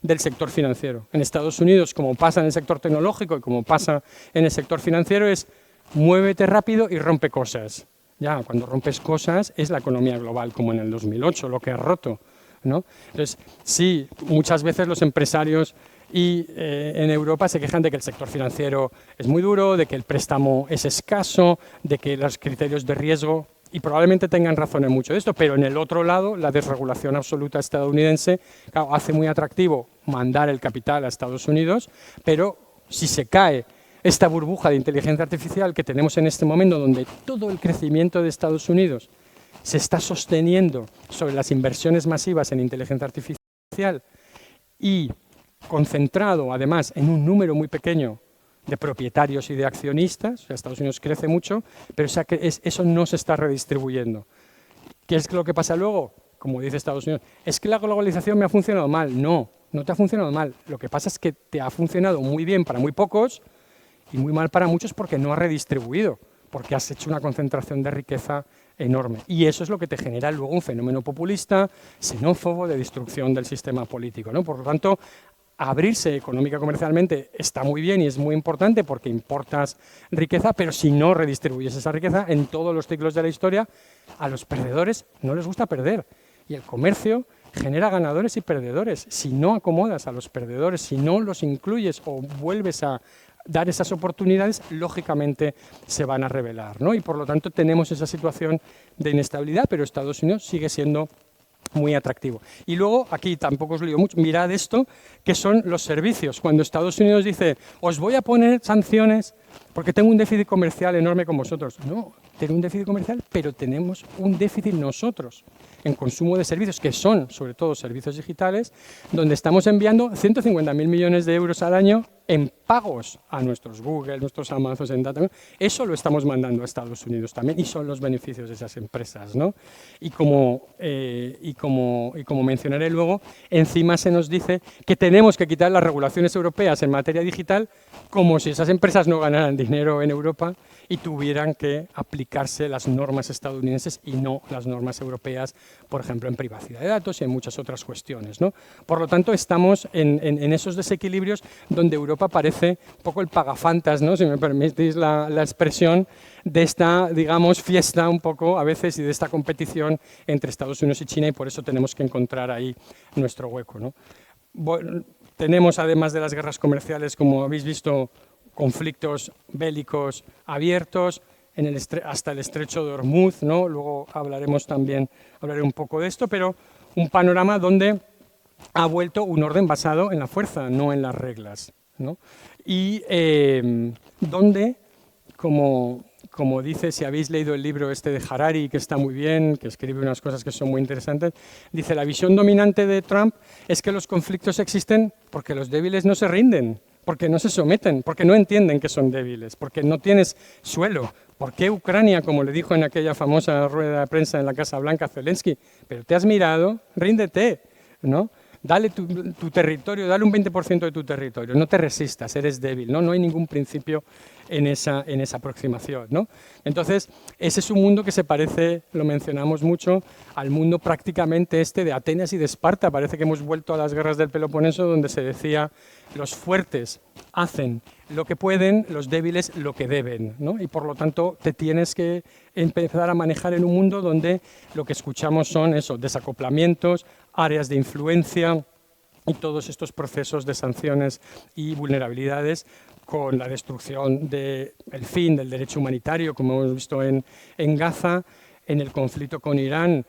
Speaker 4: del sector financiero. En Estados Unidos, como pasa en el sector tecnológico y como pasa en el sector financiero, es muévete rápido y rompe cosas. Ya, cuando rompes cosas es la economía global, como en el 2008, lo que ha roto, ¿no? Entonces, sí, muchas veces los empresarios en Europa se quejan de que el sector financiero es muy duro, de que el préstamo es escaso, de que los criterios de riesgo, Y probablemente tengan razón en mucho de esto, pero en el otro lado, la desregulación absoluta estadounidense, claro, hace muy atractivo mandar el capital a Estados Unidos, pero si se cae esta burbuja de inteligencia artificial que tenemos en este momento, donde todo el crecimiento de Estados Unidos se está sosteniendo sobre las inversiones masivas en inteligencia artificial y concentrado, además, en un número muy pequeño de propietarios y de accionistas, o sea, Estados Unidos crece mucho, pero eso no se está redistribuyendo. ¿Qué es lo que pasa luego? Como dice Estados Unidos, es que la globalización me ha funcionado mal. No, no te ha funcionado mal. Lo que pasa es que te ha funcionado muy bien para muy pocos y muy mal para muchos porque no has redistribuido, porque has hecho una concentración de riqueza enorme. Y eso es lo que te genera luego un fenómeno populista, xenófobo, de destrucción del sistema político, ¿no? Por lo tanto, abrirse económica comercialmente está muy bien y es muy importante porque importas riqueza, pero si no redistribuyes esa riqueza en todos los ciclos de la historia, a los perdedores no les gusta perder. Y el comercio genera ganadores y perdedores. Si no acomodas a los perdedores, si no los incluyes o vuelves a dar esas oportunidades, lógicamente se van a revelar, ¿no? Y por lo tanto tenemos esa situación de inestabilidad, pero Estados Unidos sigue siendo muy atractivo. Y luego, aquí tampoco os lío mucho, mirad esto, que son los servicios. Cuando Estados Unidos dice, os voy a poner sanciones porque tengo un déficit comercial enorme con vosotros. No, tengo un déficit comercial, pero tenemos un déficit nosotros en consumo de servicios, que son, sobre todo, servicios digitales, donde estamos enviando 150.000 millones de euros al año en pagos a nuestros Google, nuestros Amazon, en data. Eso lo estamos mandando a Estados Unidos también y son los beneficios de esas empresas, ¿no? Y como mencionaré luego, encima se nos dice que tenemos que quitar las regulaciones europeas en materia digital como si esas empresas no ganaran dinero en Europa y tuvieran que aplicarse las normas estadounidenses y no las normas europeas, por ejemplo, en privacidad de datos y en muchas otras cuestiones, ¿no? Por lo tanto, estamos en esos desequilibrios donde Europa parece un poco el pagafantas, ¿no? Si me permitís la expresión, de esta, digamos, fiesta un poco a veces y de esta competición entre Estados Unidos y China, y por eso tenemos que encontrar ahí nuestro hueco, ¿no? Bueno, tenemos, además de las guerras comerciales, como habéis visto, conflictos bélicos abiertos hasta el estrecho de Hormuz, ¿no? Luego hablaré un poco de esto, pero un panorama donde ha vuelto un orden basado en la fuerza, no en las reglas, ¿no? Y donde, como dice, si habéis leído el libro este de Harari, que está muy bien, que escribe unas cosas que son muy interesantes, dice, la visión dominante de Trump es que los conflictos existen porque los débiles no se rinden, porque no se someten, porque no entienden que son débiles, porque no tienes suelo. ¿Por qué Ucrania, como le dijo en aquella famosa rueda de prensa en la Casa Blanca Zelensky? Pero te has mirado, ríndete, ¿no? Dale tu territorio, dale un 20% de tu territorio, no te resistas, eres débil, ¿no? No hay ningún principio en esa aproximación, ¿no? Entonces, ese es un mundo que se parece, lo mencionamos mucho, al mundo prácticamente de Atenas y de Esparta. Parece que hemos vuelto a las guerras del Peloponeso, donde se decía, los fuertes hacen lo que pueden, los débiles lo que deben, ¿no? Y por lo tanto te tienes que empezar a manejar en un mundo donde lo que escuchamos son desacoplamientos, áreas de influencia y todos estos procesos de sanciones y vulnerabilidades, con la destrucción del fin del derecho humanitario, como hemos visto en Gaza, en el conflicto con Irán,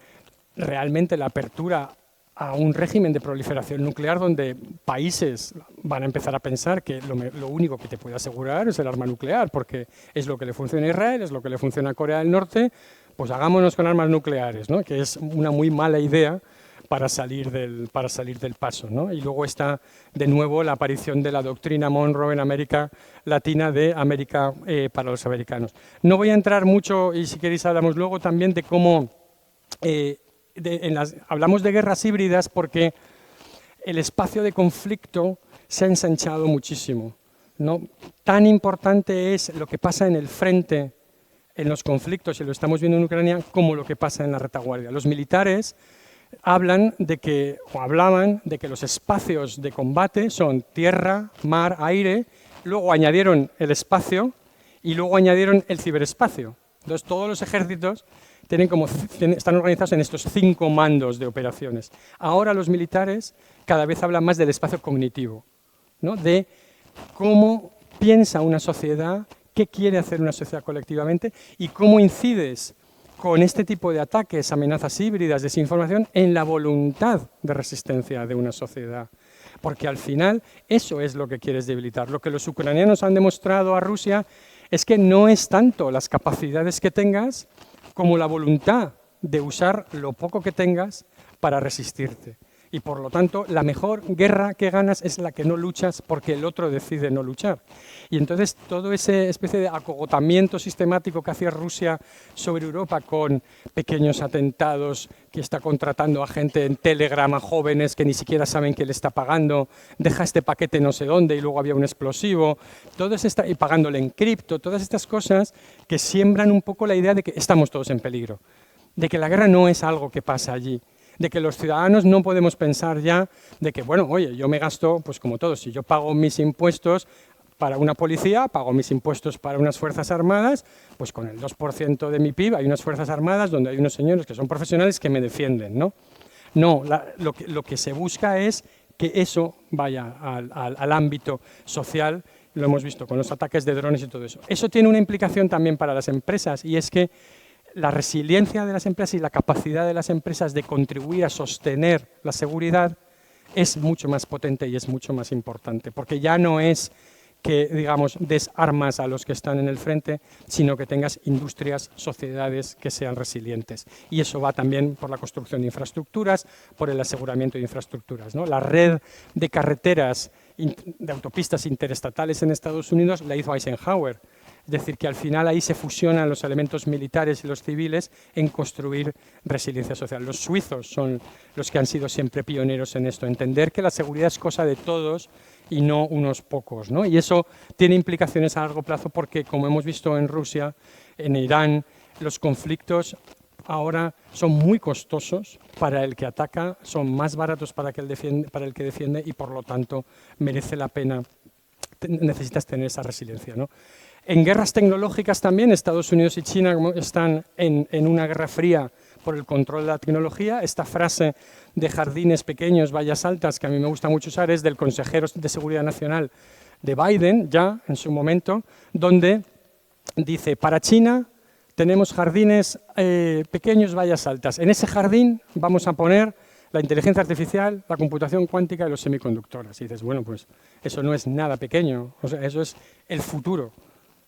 Speaker 4: realmente la apertura a un régimen de proliferación nuclear donde países van a empezar a pensar que lo único que te puede asegurar es el arma nuclear, porque es lo que le funciona a Israel, es lo que le funciona a Corea del Norte, pues hagámonos con armas nucleares, ¿no? Que es una muy mala idea para salir del paso, ¿no? Y luego está de nuevo la aparición de la doctrina Monroe en América Latina, de América para los americanos. No voy a entrar mucho, y si queréis hablamos luego también de cómo hablamos de guerras híbridas, porque el espacio de conflicto se ha ensanchado muchísimo, ¿no? Tan importante es lo que pasa en el frente, en los conflictos, y lo estamos viendo en Ucrania, como lo que pasa en la retaguardia. Los militares hablaban de que los espacios de combate son tierra, mar, aire, luego añadieron el espacio y luego añadieron el ciberespacio. Entonces todos los ejércitos están organizados en estos 5 mandos de operaciones. Ahora los militares cada vez hablan más del espacio cognitivo, ¿no? De cómo piensa una sociedad, qué quiere hacer una sociedad colectivamente y cómo incides con este tipo de ataques, amenazas híbridas, desinformación, en la voluntad de resistencia de una sociedad. Porque al final eso es lo que quieres debilitar. Lo que los ucranianos han demostrado a Rusia es que no es tanto las capacidades que tengas como la voluntad de usar lo poco que tengas para resistirte. Y por lo tanto, la mejor guerra que ganas es la que no luchas porque el otro decide no luchar. Y entonces, todo ese especie de acogotamiento sistemático que hacía Rusia sobre Europa con pequeños atentados, que está contratando a gente en Telegram, a jóvenes que ni siquiera saben que le está pagando, deja este paquete no sé dónde y luego había un explosivo, y pagándole en cripto, todas estas cosas que siembran un poco la idea de que estamos todos en peligro, de que la guerra no es algo que pasa allí, de que los ciudadanos no podemos pensar ya de que, bueno, oye, yo me gasto, pues como todos, si yo pago mis impuestos para una policía, pago mis impuestos para unas fuerzas armadas, pues con el 2% de mi PIB hay unas fuerzas armadas donde hay unos señores que son profesionales que me defienden, ¿no? No, lo que se busca es que eso vaya al ámbito social, lo hemos visto con los ataques de drones y todo eso. Eso tiene una implicación también para las empresas y es que la resiliencia de las empresas y la capacidad de las empresas de contribuir a sostener la seguridad es mucho más potente y es mucho más importante, porque ya no es que, digamos, des armas a los que están en el frente, sino que tengas industrias, sociedades que sean resilientes. Y eso va también por la construcción de infraestructuras, por el aseguramiento de infraestructuras, ¿no? La red de carreteras, de autopistas interestatales en Estados Unidos la hizo Eisenhower. Es decir, que al final ahí se fusionan los elementos militares y los civiles en construir resiliencia social. Los suizos son los que han sido siempre pioneros en esto, entender que la seguridad es cosa de todos y no unos pocos, ¿no? Y eso tiene implicaciones a largo plazo porque, como hemos visto en Rusia, en Irán, los conflictos ahora son muy costosos para el que ataca, son más baratos para el que defiende y, por lo tanto, merece la pena, necesitas tener esa resiliencia, ¿no? En guerras tecnológicas también, Estados Unidos y China están en una guerra fría por el control de la tecnología. Esta frase de jardines pequeños, vallas altas, que a mí me gusta mucho usar, es del consejero de Seguridad Nacional de Biden, ya en su momento, donde dice, para China tenemos jardines pequeños, vallas altas. En ese jardín vamos a poner la inteligencia artificial, la computación cuántica y los semiconductores. Y dices, bueno, pues eso no es nada pequeño, o sea, eso es el futuro,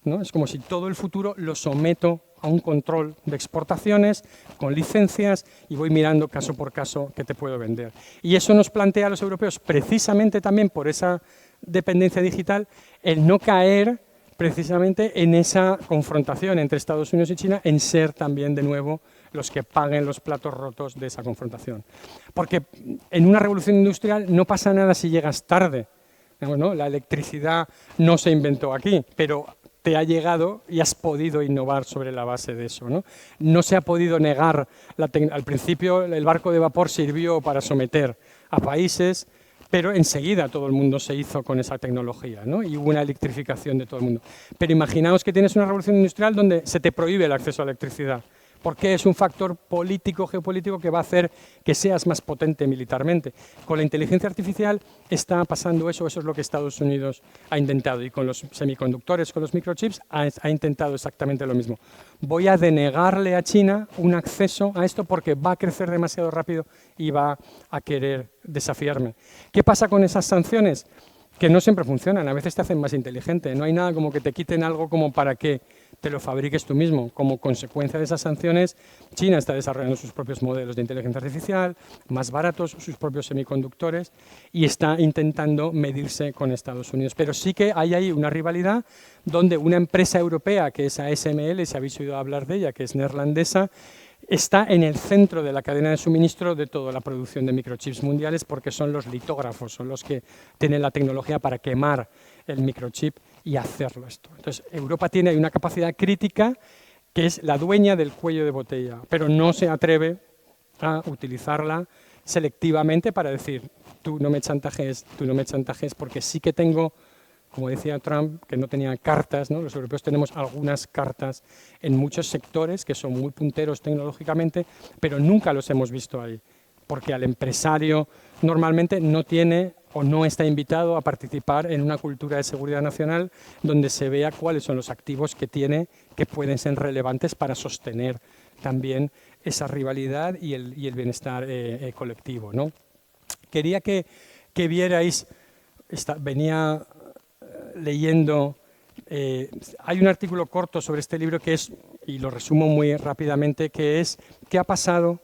Speaker 4: ¿no? Es como si todo el futuro lo someto a un control de exportaciones con licencias y voy mirando caso por caso qué te puedo vender. Y eso nos plantea a los europeos, precisamente también por esa dependencia digital, el no caer precisamente en esa confrontación entre Estados Unidos y China, en ser también de nuevo los que paguen los platos rotos de esa confrontación. Porque en una revolución industrial no pasa nada si llegas tarde, ¿no? La electricidad no se inventó aquí, pero te ha llegado y has podido innovar sobre la base de eso, ¿no? No se ha podido negar, al principio el barco de vapor sirvió para someter a países, pero enseguida todo el mundo se hizo con esa tecnología, ¿no? Y hubo una electrificación de todo el mundo. Pero imaginaos que tienes una revolución industrial donde se te prohíbe el acceso a la electricidad, porque es un factor político, geopolítico, que va a hacer que seas más potente militarmente. Con la inteligencia artificial está pasando eso, eso es lo que Estados Unidos ha intentado, y con los semiconductores, con los microchips, ha intentado exactamente lo mismo. Voy a denegarle a China un acceso a esto porque va a crecer demasiado rápido y va a querer desafiarme. ¿Qué pasa con esas sanciones? Que no siempre funcionan, a veces te hacen más inteligente. No hay nada como que te quiten algo como para que te lo fabriques tú mismo. Como consecuencia de esas sanciones, China está desarrollando sus propios modelos de inteligencia artificial, más baratos, sus propios semiconductores, y está intentando medirse con Estados Unidos. Pero sí que hay ahí una rivalidad donde una empresa europea, que es ASML, si habéis oído hablar de ella, que es neerlandesa, está en el centro de la cadena de suministro de toda la producción de microchips mundiales, porque son los litógrafos, son los que tienen la tecnología para quemar el microchip y hacerlo esto. Entonces, Europa tiene una capacidad crítica que es la dueña del cuello de botella, pero no se atreve a utilizarla selectivamente para decir, tú no me chantajees, porque sí que tengo, como decía Trump, que no tenía cartas, ¿no? Los europeos tenemos algunas cartas en muchos sectores que son muy punteros tecnológicamente, pero nunca los hemos visto ahí. porque al empresario normalmente no tiene o no está invitado a participar en una cultura de seguridad nacional donde se vea cuáles son los activos que tiene que pueden ser relevantes para sostener también esa rivalidad y el bienestar colectivo, ¿no? Quería que vierais, venía leyendo, hay un artículo corto sobre este libro que es, y lo resumo muy rápidamente, que es ¿qué ha pasado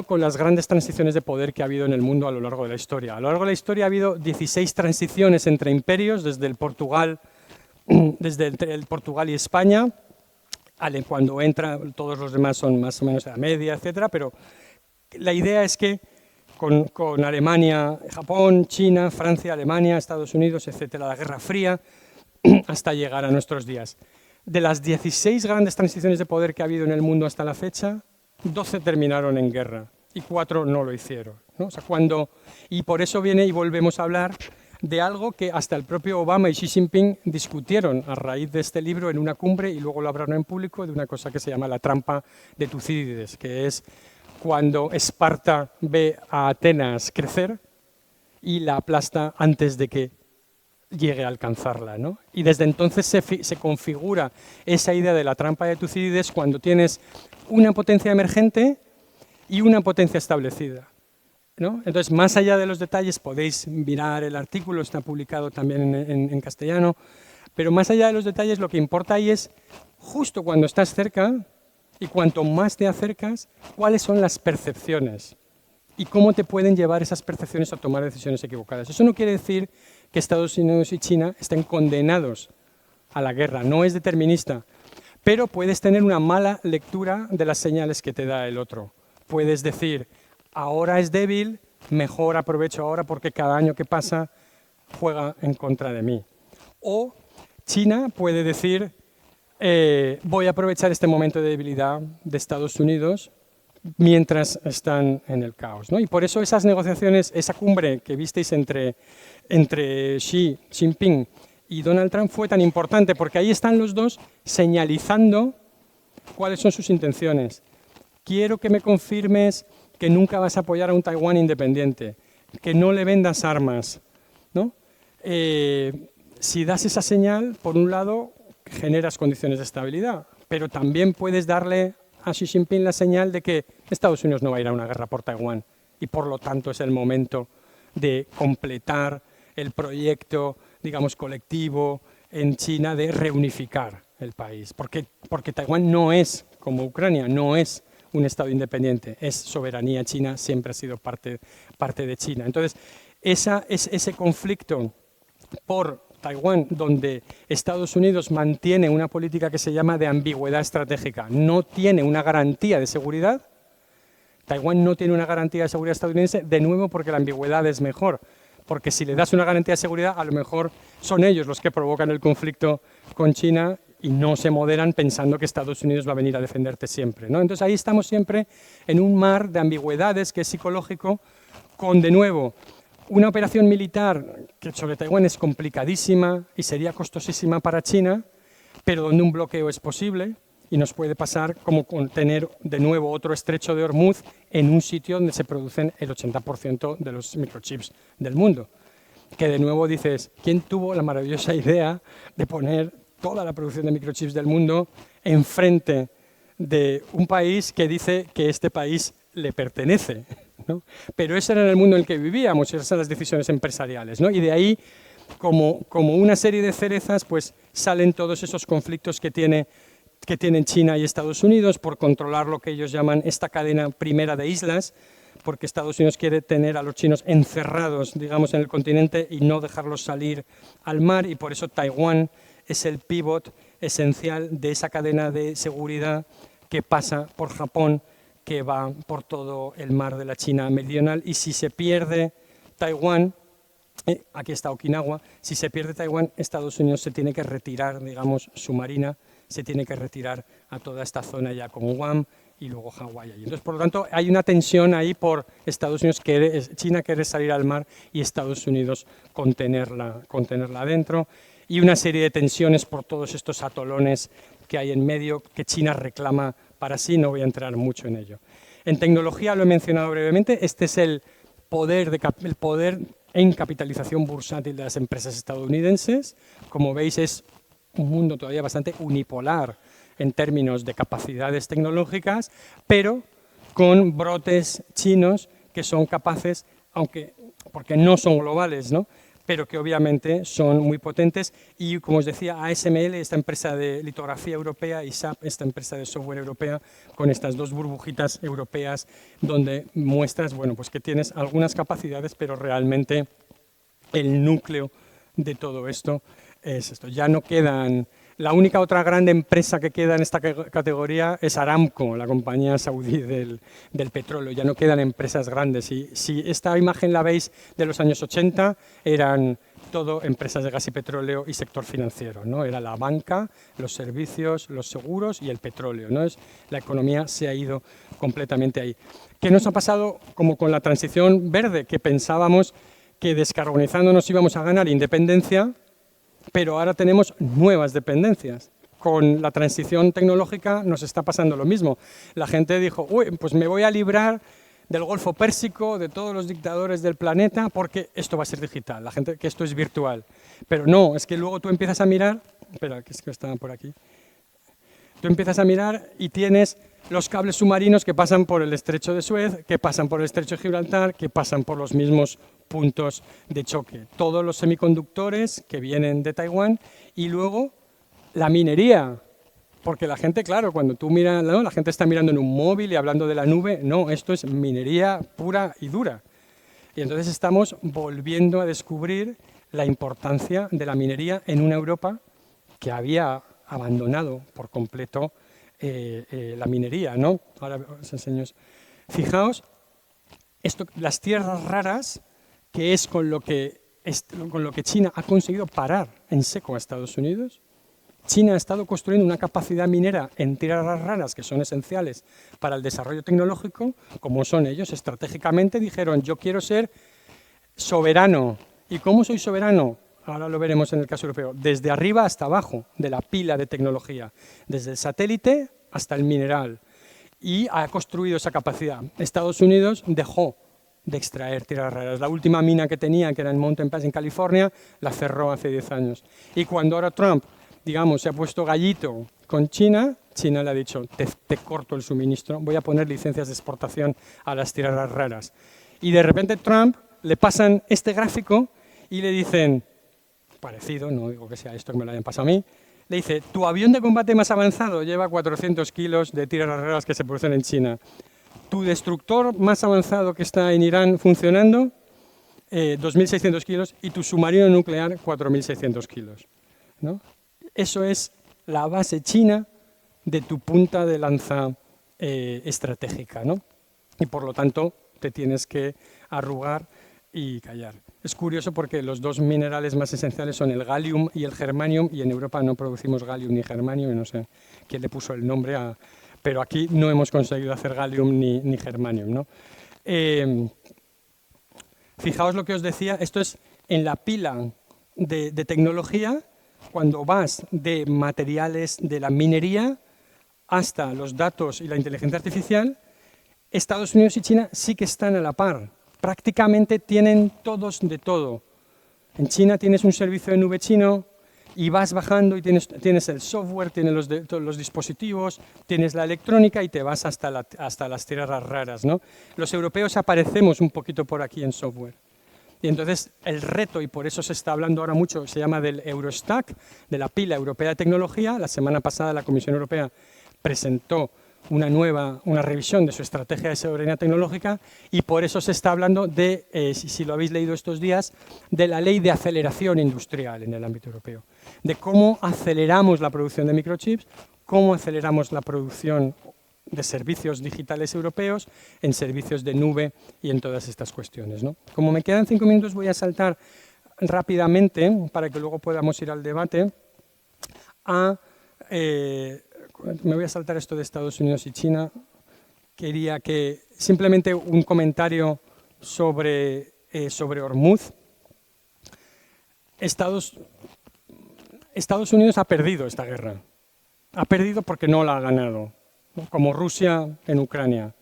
Speaker 4: con las grandes transiciones de poder que ha habido en el mundo a lo largo de la historia? A lo largo de la historia ha habido 16 transiciones entre imperios, desde el Portugal y España, cuando entra, todos los demás son más o menos de la media, etcétera, pero la idea es que con Alemania, Japón, China, Francia, Alemania, Estados Unidos, etcétera, la Guerra Fría, hasta llegar a nuestros días. De las 16 grandes transiciones de poder que ha habido en el mundo hasta la fecha, 12 terminaron en guerra y 4 no lo hicieron, ¿no? O sea, y por eso viene y volvemos a hablar de algo que hasta el propio Obama y Xi Jinping discutieron a raíz de este libro en una cumbre y luego lo hablaron en público, de una cosa que se llama la trampa de Tucídides, que es cuando Esparta ve a Atenas crecer y la aplasta antes de que llegue a alcanzarla, ¿no? Y desde entonces se configura esa idea de la trampa de Tucídides cuando tienes una potencia emergente y una potencia establecida, ¿no? Entonces, más allá de los detalles, podéis mirar el artículo, está publicado también en castellano, pero más allá de los detalles, lo que importa ahí es, justo cuando estás cerca y cuanto más te acercas, cuáles son las percepciones y cómo te pueden llevar esas percepciones a tomar decisiones equivocadas. Eso no quiere decir que Estados Unidos y China estén condenados a la guerra, no es determinista, pero puedes tener una mala lectura de las señales que te da el otro. Puedes decir, ahora es débil, mejor aprovecho ahora porque cada año que pasa juega en contra de mí. O China puede decir, voy a aprovechar este momento de debilidad de Estados Unidos mientras están en el caos, ¿no? Y por eso esas negociaciones, esa cumbre que visteis entre Xi Jinping y Donald Trump fue tan importante porque ahí están los dos señalizando cuáles son sus intenciones. Quiero que me confirmes que nunca vas a apoyar a un Taiwán independiente, que no le vendas armas, ¿no? Si das esa señal, por un lado, generas condiciones de estabilidad, pero también puedes darle a Xi Jinping la señal de que Estados Unidos no va a ir a una guerra por Taiwán y por lo tanto es el momento de completar el proyecto, digamos, colectivo en China de reunificar el país, porque Taiwán no es como Ucrania, no es un Estado independiente, es soberanía china, siempre ha sido parte de China. Entonces, ese conflicto por Taiwán, donde Estados Unidos mantiene una política que se llama de ambigüedad estratégica, no tiene una garantía de seguridad, Taiwán no tiene una garantía de seguridad estadounidense, de nuevo porque la ambigüedad es mejor, porque si le das una garantía de seguridad, a lo mejor son ellos los que provocan el conflicto con China y no se moderan pensando que Estados Unidos va a venir a defenderte siempre, ¿no? Entonces ahí estamos siempre en un mar de ambigüedades que es psicológico, con de nuevo una operación militar que sobre Taiwán es complicadísima y sería costosísima para China, pero donde un bloqueo es posible y nos puede pasar como con tener de nuevo otro estrecho de Hormuz en un sitio donde se producen el 80% de los microchips del mundo. Que de nuevo dices, ¿quién tuvo la maravillosa idea de poner toda la producción de microchips del mundo enfrente de un país que dice que este país le pertenece, ¿no? Pero ese era el mundo en el que vivíamos, esas eran las decisiones empresariales, ¿no? Y de ahí, como una serie de cerezas, pues salen todos esos conflictos que tienen China y Estados Unidos por controlar lo que ellos llaman esta cadena primera de islas, porque Estados Unidos quiere tener a los chinos encerrados, digamos, en el continente y no dejarlos salir al mar, y por eso Taiwán es el pivot esencial de esa cadena de seguridad que pasa por Japón, que va por todo el mar de la China meridional, y si se pierde Taiwán, aquí está Okinawa, si se pierde Taiwán, Estados Unidos se tiene que retirar, digamos, su marina, se tiene que retirar a toda esta zona ya como Guam y luego Hawái. Entonces, por lo tanto, hay una tensión ahí por Estados Unidos, China quiere salir al mar y Estados Unidos contenerla adentro, y una serie de tensiones por todos estos atolones que hay en medio que China reclama para sí, no voy a entrar mucho en ello. En tecnología lo he mencionado brevemente, este es el poder en capitalización bursátil de las empresas estadounidenses. Como veis, es un mundo todavía bastante unipolar en términos de capacidades tecnológicas, pero con brotes chinos que son capaces, porque no son globales, ¿no?, pero que obviamente son muy potentes. Y como os decía, ASML, esta empresa de litografía europea, y SAP, esta empresa de software europea, con estas dos burbujitas europeas donde muestras, bueno, pues que tienes algunas capacidades, pero realmente el núcleo de todo esto es esto. Ya no quedan... La única otra gran empresa que queda en esta categoría es Aramco, la compañía saudí del petróleo. Ya no quedan empresas grandes. Y si esta imagen la veis de los años 80, eran todo empresas de gas y petróleo y sector financiero, ¿no? Era la banca, los servicios, los seguros y el petróleo, ¿no? La economía se ha ido completamente ahí. ¿Qué nos ha pasado como con la transición verde? Que pensábamos que descarbonizándonos íbamos a ganar independencia, pero ahora tenemos nuevas dependencias. Con la transición tecnológica nos está pasando lo mismo. La gente dijo, uy, pues me voy a librar del Golfo Pérsico, de todos los dictadores del planeta, porque esto va a ser digital, la gente que esto es virtual. Pero no, es que luego tú empiezas a mirar, espera, que es que estaban por aquí. Tú empiezas a mirar y tienes los cables submarinos que pasan por el Estrecho de Suez, que pasan por el Estrecho de Gibraltar, que pasan por los mismos puntos de choque. Todos los semiconductores que vienen de Taiwán y luego la minería. Porque la gente, claro, cuando tú miras, ¿no?, la gente está mirando en un móvil y hablando de la nube. No, esto es minería pura y dura. Y entonces estamos volviendo a descubrir la importancia de la minería en una Europa que había abandonado por completo la minería, ¿no? Ahora os enseño. Fijaos, las tierras raras, que es con lo que China ha conseguido parar en seco a Estados Unidos. China ha estado construyendo una capacidad minera en tierras raras que son esenciales para el desarrollo tecnológico, como son ellos. Estratégicamente dijeron, yo quiero ser soberano. ¿Y cómo soy soberano? Ahora lo veremos en el caso europeo. Desde arriba hasta abajo de la pila de tecnología, desde el satélite hasta el mineral. Y ha construido esa capacidad. Estados Unidos dejó de extraer tierras raras. La última mina que tenía, que era en Mountain Pass en California, la cerró hace 10 años. Y cuando ahora Trump, digamos, se ha puesto gallito con China, China le ha dicho, te corto el suministro, voy a poner licencias de exportación a las tierras raras. Y de repente Trump le pasan este gráfico y le dicen, parecido, no digo que sea esto que me lo hayan pasado a mí, le dice, tu avión de combate más avanzado lleva 400 kilos de tierras raras que se producen en China. Tu destructor más avanzado que está en Irán funcionando, 2.600 kilos, y tu submarino nuclear, 4.600 kilos, ¿no? Eso es la base china de tu punta de lanza estratégica, ¿no? Y por lo tanto te tienes que arrugar y callar. Es curioso porque los dos minerales más esenciales son el gallium y el germanium, y en Europa no producimos gallium ni germanium, y no sé quién le puso el nombre a... Pero aquí no hemos conseguido hacer gallium ni germanium, ¿no? Fijaos lo que os decía, esto es en la pila de tecnología, cuando vas de materiales de la minería hasta los datos y la inteligencia artificial, Estados Unidos y China sí que están a la par. Prácticamente tienen todos de todo. En China tienes un servicio de nube chino y vas bajando y tienes el software, tienes los dispositivos, tienes la electrónica y te vas hasta las tierras raras, ¿no? Los europeos aparecemos un poquito por aquí en software. Y entonces el reto, y por eso se está hablando ahora mucho, se llama del Eurostack, de la pila europea de tecnología. La semana pasada la Comisión Europea presentó una revisión de su estrategia de soberanía tecnológica, y por eso se está hablando de, si lo habéis leído estos días, de la ley de aceleración industrial en el ámbito europeo, de cómo aceleramos la producción de microchips, cómo aceleramos la producción de servicios digitales europeos, en servicios de nube y en todas estas cuestiones, ¿no? Como me quedan 5 minutos, voy a saltar rápidamente, para que luego podamos ir al debate, me voy a saltar esto de Estados Unidos y China. Quería que simplemente un comentario sobre Hormuz. Estados Unidos ha perdido esta guerra. Ha perdido porque no la ha ganado, ¿no? Como Rusia en Ucrania.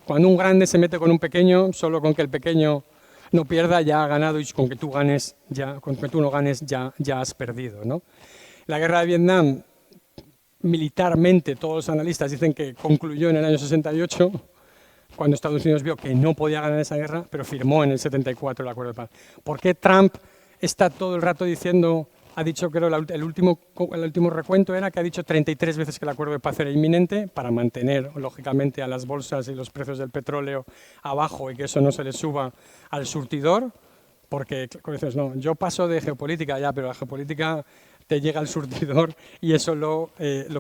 Speaker 4: Cuando un grande se mete con un pequeño, solo con que el pequeño no pierda ya ha ganado, y con que tú no ganes ya has perdido, ¿no? La guerra de Vietnam, militarmente, todos los analistas dicen que concluyó en el año 68, cuando Estados Unidos vio que no podía ganar esa guerra, pero firmó en el 74 el acuerdo de paz. ¿Por qué Trump está todo el rato diciendo, ha dicho, creo, el último recuento era que ha dicho 33 veces que el acuerdo de paz era inminente para mantener, lógicamente, a las bolsas y los precios del petróleo abajo y que eso no se le suba al surtidor? Porque, como dices, no, yo paso de geopolítica ya, pero la geopolítica te llega al surtidor y eso lo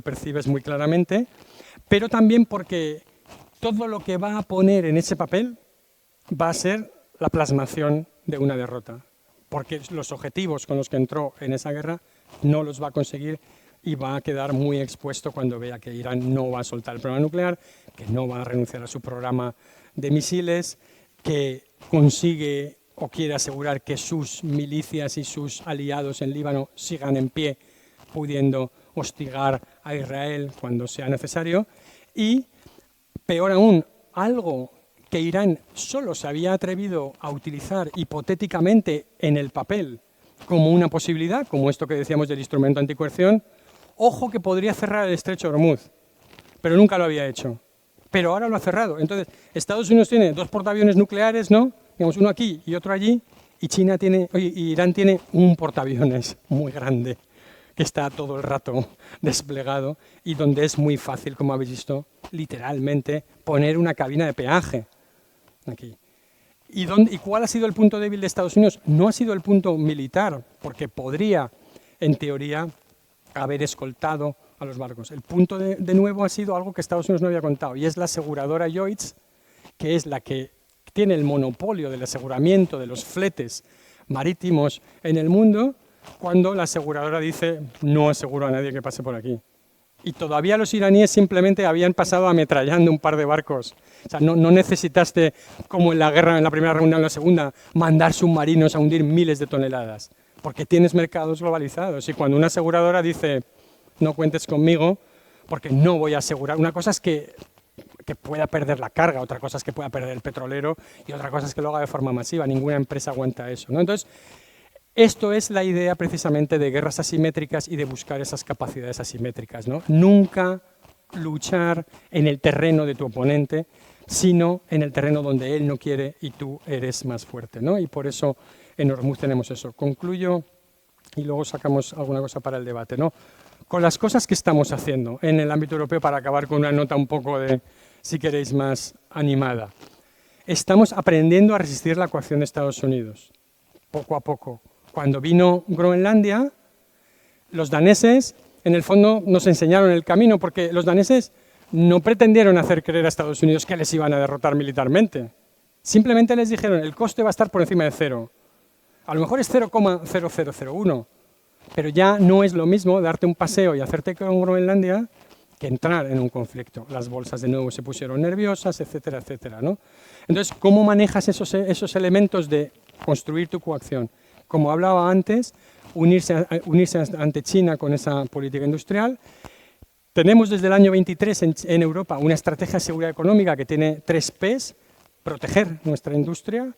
Speaker 4: percibes muy claramente. Pero también porque todo lo que va a poner en ese papel va a ser la plasmación de una derrota. Porque los objetivos con los que entró en esa guerra no los va a conseguir y va a quedar muy expuesto cuando vea que Irán no va a soltar el programa nuclear, que no va a renunciar a su programa de misiles, que consigue o quiere asegurar que sus milicias y sus aliados en Líbano sigan en pie, pudiendo hostigar a Israel cuando sea necesario. Y, peor aún, algo que Irán solo se había atrevido a utilizar hipotéticamente en el papel como una posibilidad, como esto que decíamos del instrumento anticoerción, ojo que podría cerrar el estrecho de Hormuz, pero nunca lo había hecho. Pero ahora lo ha cerrado. Entonces, Estados Unidos tiene 2 portaaviones nucleares, ¿no? Digamos, uno aquí y otro allí, y Irán tiene un portaaviones muy grande que está todo el rato desplegado y donde es muy fácil, como habéis visto, literalmente poner una cabina de peaje aquí. ¿Y cuál ha sido el punto débil de Estados Unidos? No ha sido el punto militar, porque podría, en teoría, haber escoltado a los barcos. El punto de nuevo ha sido algo que Estados Unidos no había contado, y es la aseguradora Lloyds, que es la que tiene el monopolio del aseguramiento de los fletes marítimos en el mundo, cuando la aseguradora dice no aseguro a nadie que pase por aquí. Y todavía los iraníes simplemente habían pasado ametrallando un par de barcos. O sea, no necesitaste, como en la guerra, en la primera reunión, en la segunda, mandar submarinos a hundir miles de toneladas, porque tienes mercados globalizados. Y cuando una aseguradora dice no cuentes conmigo, porque no voy a asegurar, una cosa es que pueda perder la carga, otra cosa es que pueda perder el petrolero y otra cosa es que lo haga de forma masiva. Ninguna empresa aguanta eso, ¿no? Entonces, esto es la idea precisamente de guerras asimétricas y de buscar esas capacidades asimétricas, ¿no? Nunca luchar en el terreno de tu oponente, sino en el terreno donde él no quiere y tú eres más fuerte, ¿no? Y por eso en Hormuz tenemos eso. Concluyo y luego sacamos alguna cosa para el debate, ¿no? Con las cosas que estamos haciendo en el ámbito europeo, para acabar con una nota un poco de, si queréis, más animada. Estamos aprendiendo a resistir la coacción de Estados Unidos, poco a poco. Cuando vino Groenlandia, los daneses, en el fondo, nos enseñaron el camino, porque los daneses no pretendieron hacer creer a Estados Unidos que les iban a derrotar militarmente. Simplemente les dijeron, el coste va a estar por encima de 0. A lo mejor es 0,0001, pero ya no es lo mismo darte un paseo y hacerte con Groenlandia que entrar en un conflicto. Las bolsas de nuevo se pusieron nerviosas, etcétera, etcétera, ¿no? Entonces, ¿cómo manejas esos elementos de construir tu coacción? Como hablaba antes, unirse ante China con esa política industrial. Tenemos desde el año 23 en Europa una estrategia de seguridad económica que tiene 3 Ps: proteger nuestra industria,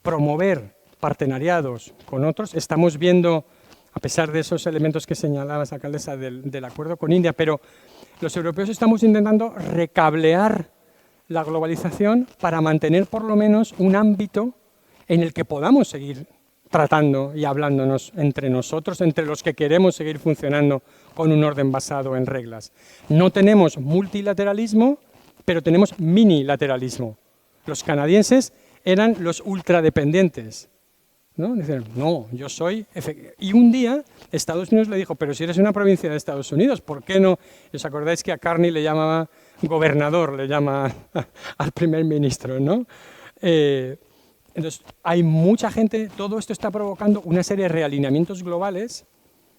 Speaker 4: promover partenariados con otros. Estamos viendo, a pesar de esos elementos que señalabas, alcaldesa, del acuerdo con India, pero los europeos estamos intentando recablear la globalización para mantener por lo menos un ámbito en el que podamos seguir tratando y hablándonos entre nosotros, entre los que queremos seguir funcionando con un orden basado en reglas. No tenemos multilateralismo, pero tenemos minilateralismo. Los canadienses eran los ultradependientes, ¿no? Dicen, no, yo soy... Y un día Estados Unidos le dijo, pero si eres una provincia de Estados Unidos, ¿por qué no? ¿Os acordáis que a Carney le llamaba gobernador, le llama al primer ministro, ¿no? Entonces, hay mucha gente, todo esto está provocando una serie de realineamientos globales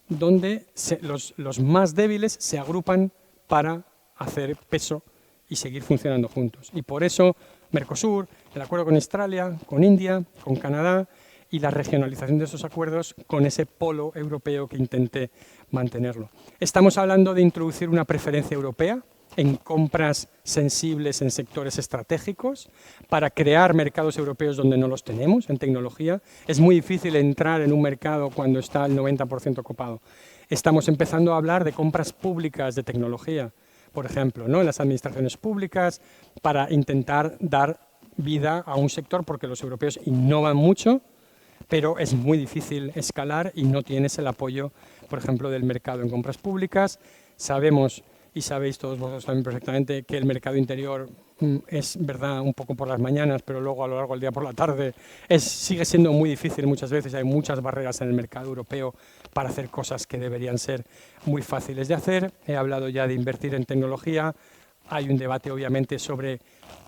Speaker 4: donde los más débiles se agrupan para hacer peso y seguir funcionando juntos. Y por eso Mercosur, el acuerdo con Australia, con India, con Canadá y la regionalización de esos acuerdos con ese polo europeo que intente mantenerlo. Estamos hablando de introducir una preferencia europea en compras sensibles en sectores estratégicos, para crear mercados europeos donde no los tenemos en tecnología. Es muy difícil entrar en un mercado cuando está el 90% copado. Estamos empezando a hablar de compras públicas de tecnología, por ejemplo, ¿no? En las administraciones públicas, para intentar dar vida a un sector, porque los europeos innovan mucho, pero es muy difícil escalar y no tienes el apoyo, por ejemplo, del mercado en compras públicas. Sabemos, y sabéis todos vosotros también perfectamente, que el mercado interior es verdad un poco por las mañanas, pero luego a lo largo del día por la tarde sigue siendo muy difícil muchas veces. Hay muchas barreras en el mercado europeo para hacer cosas que deberían ser muy fáciles de hacer. He hablado ya de invertir en tecnología. Hay un debate obviamente sobre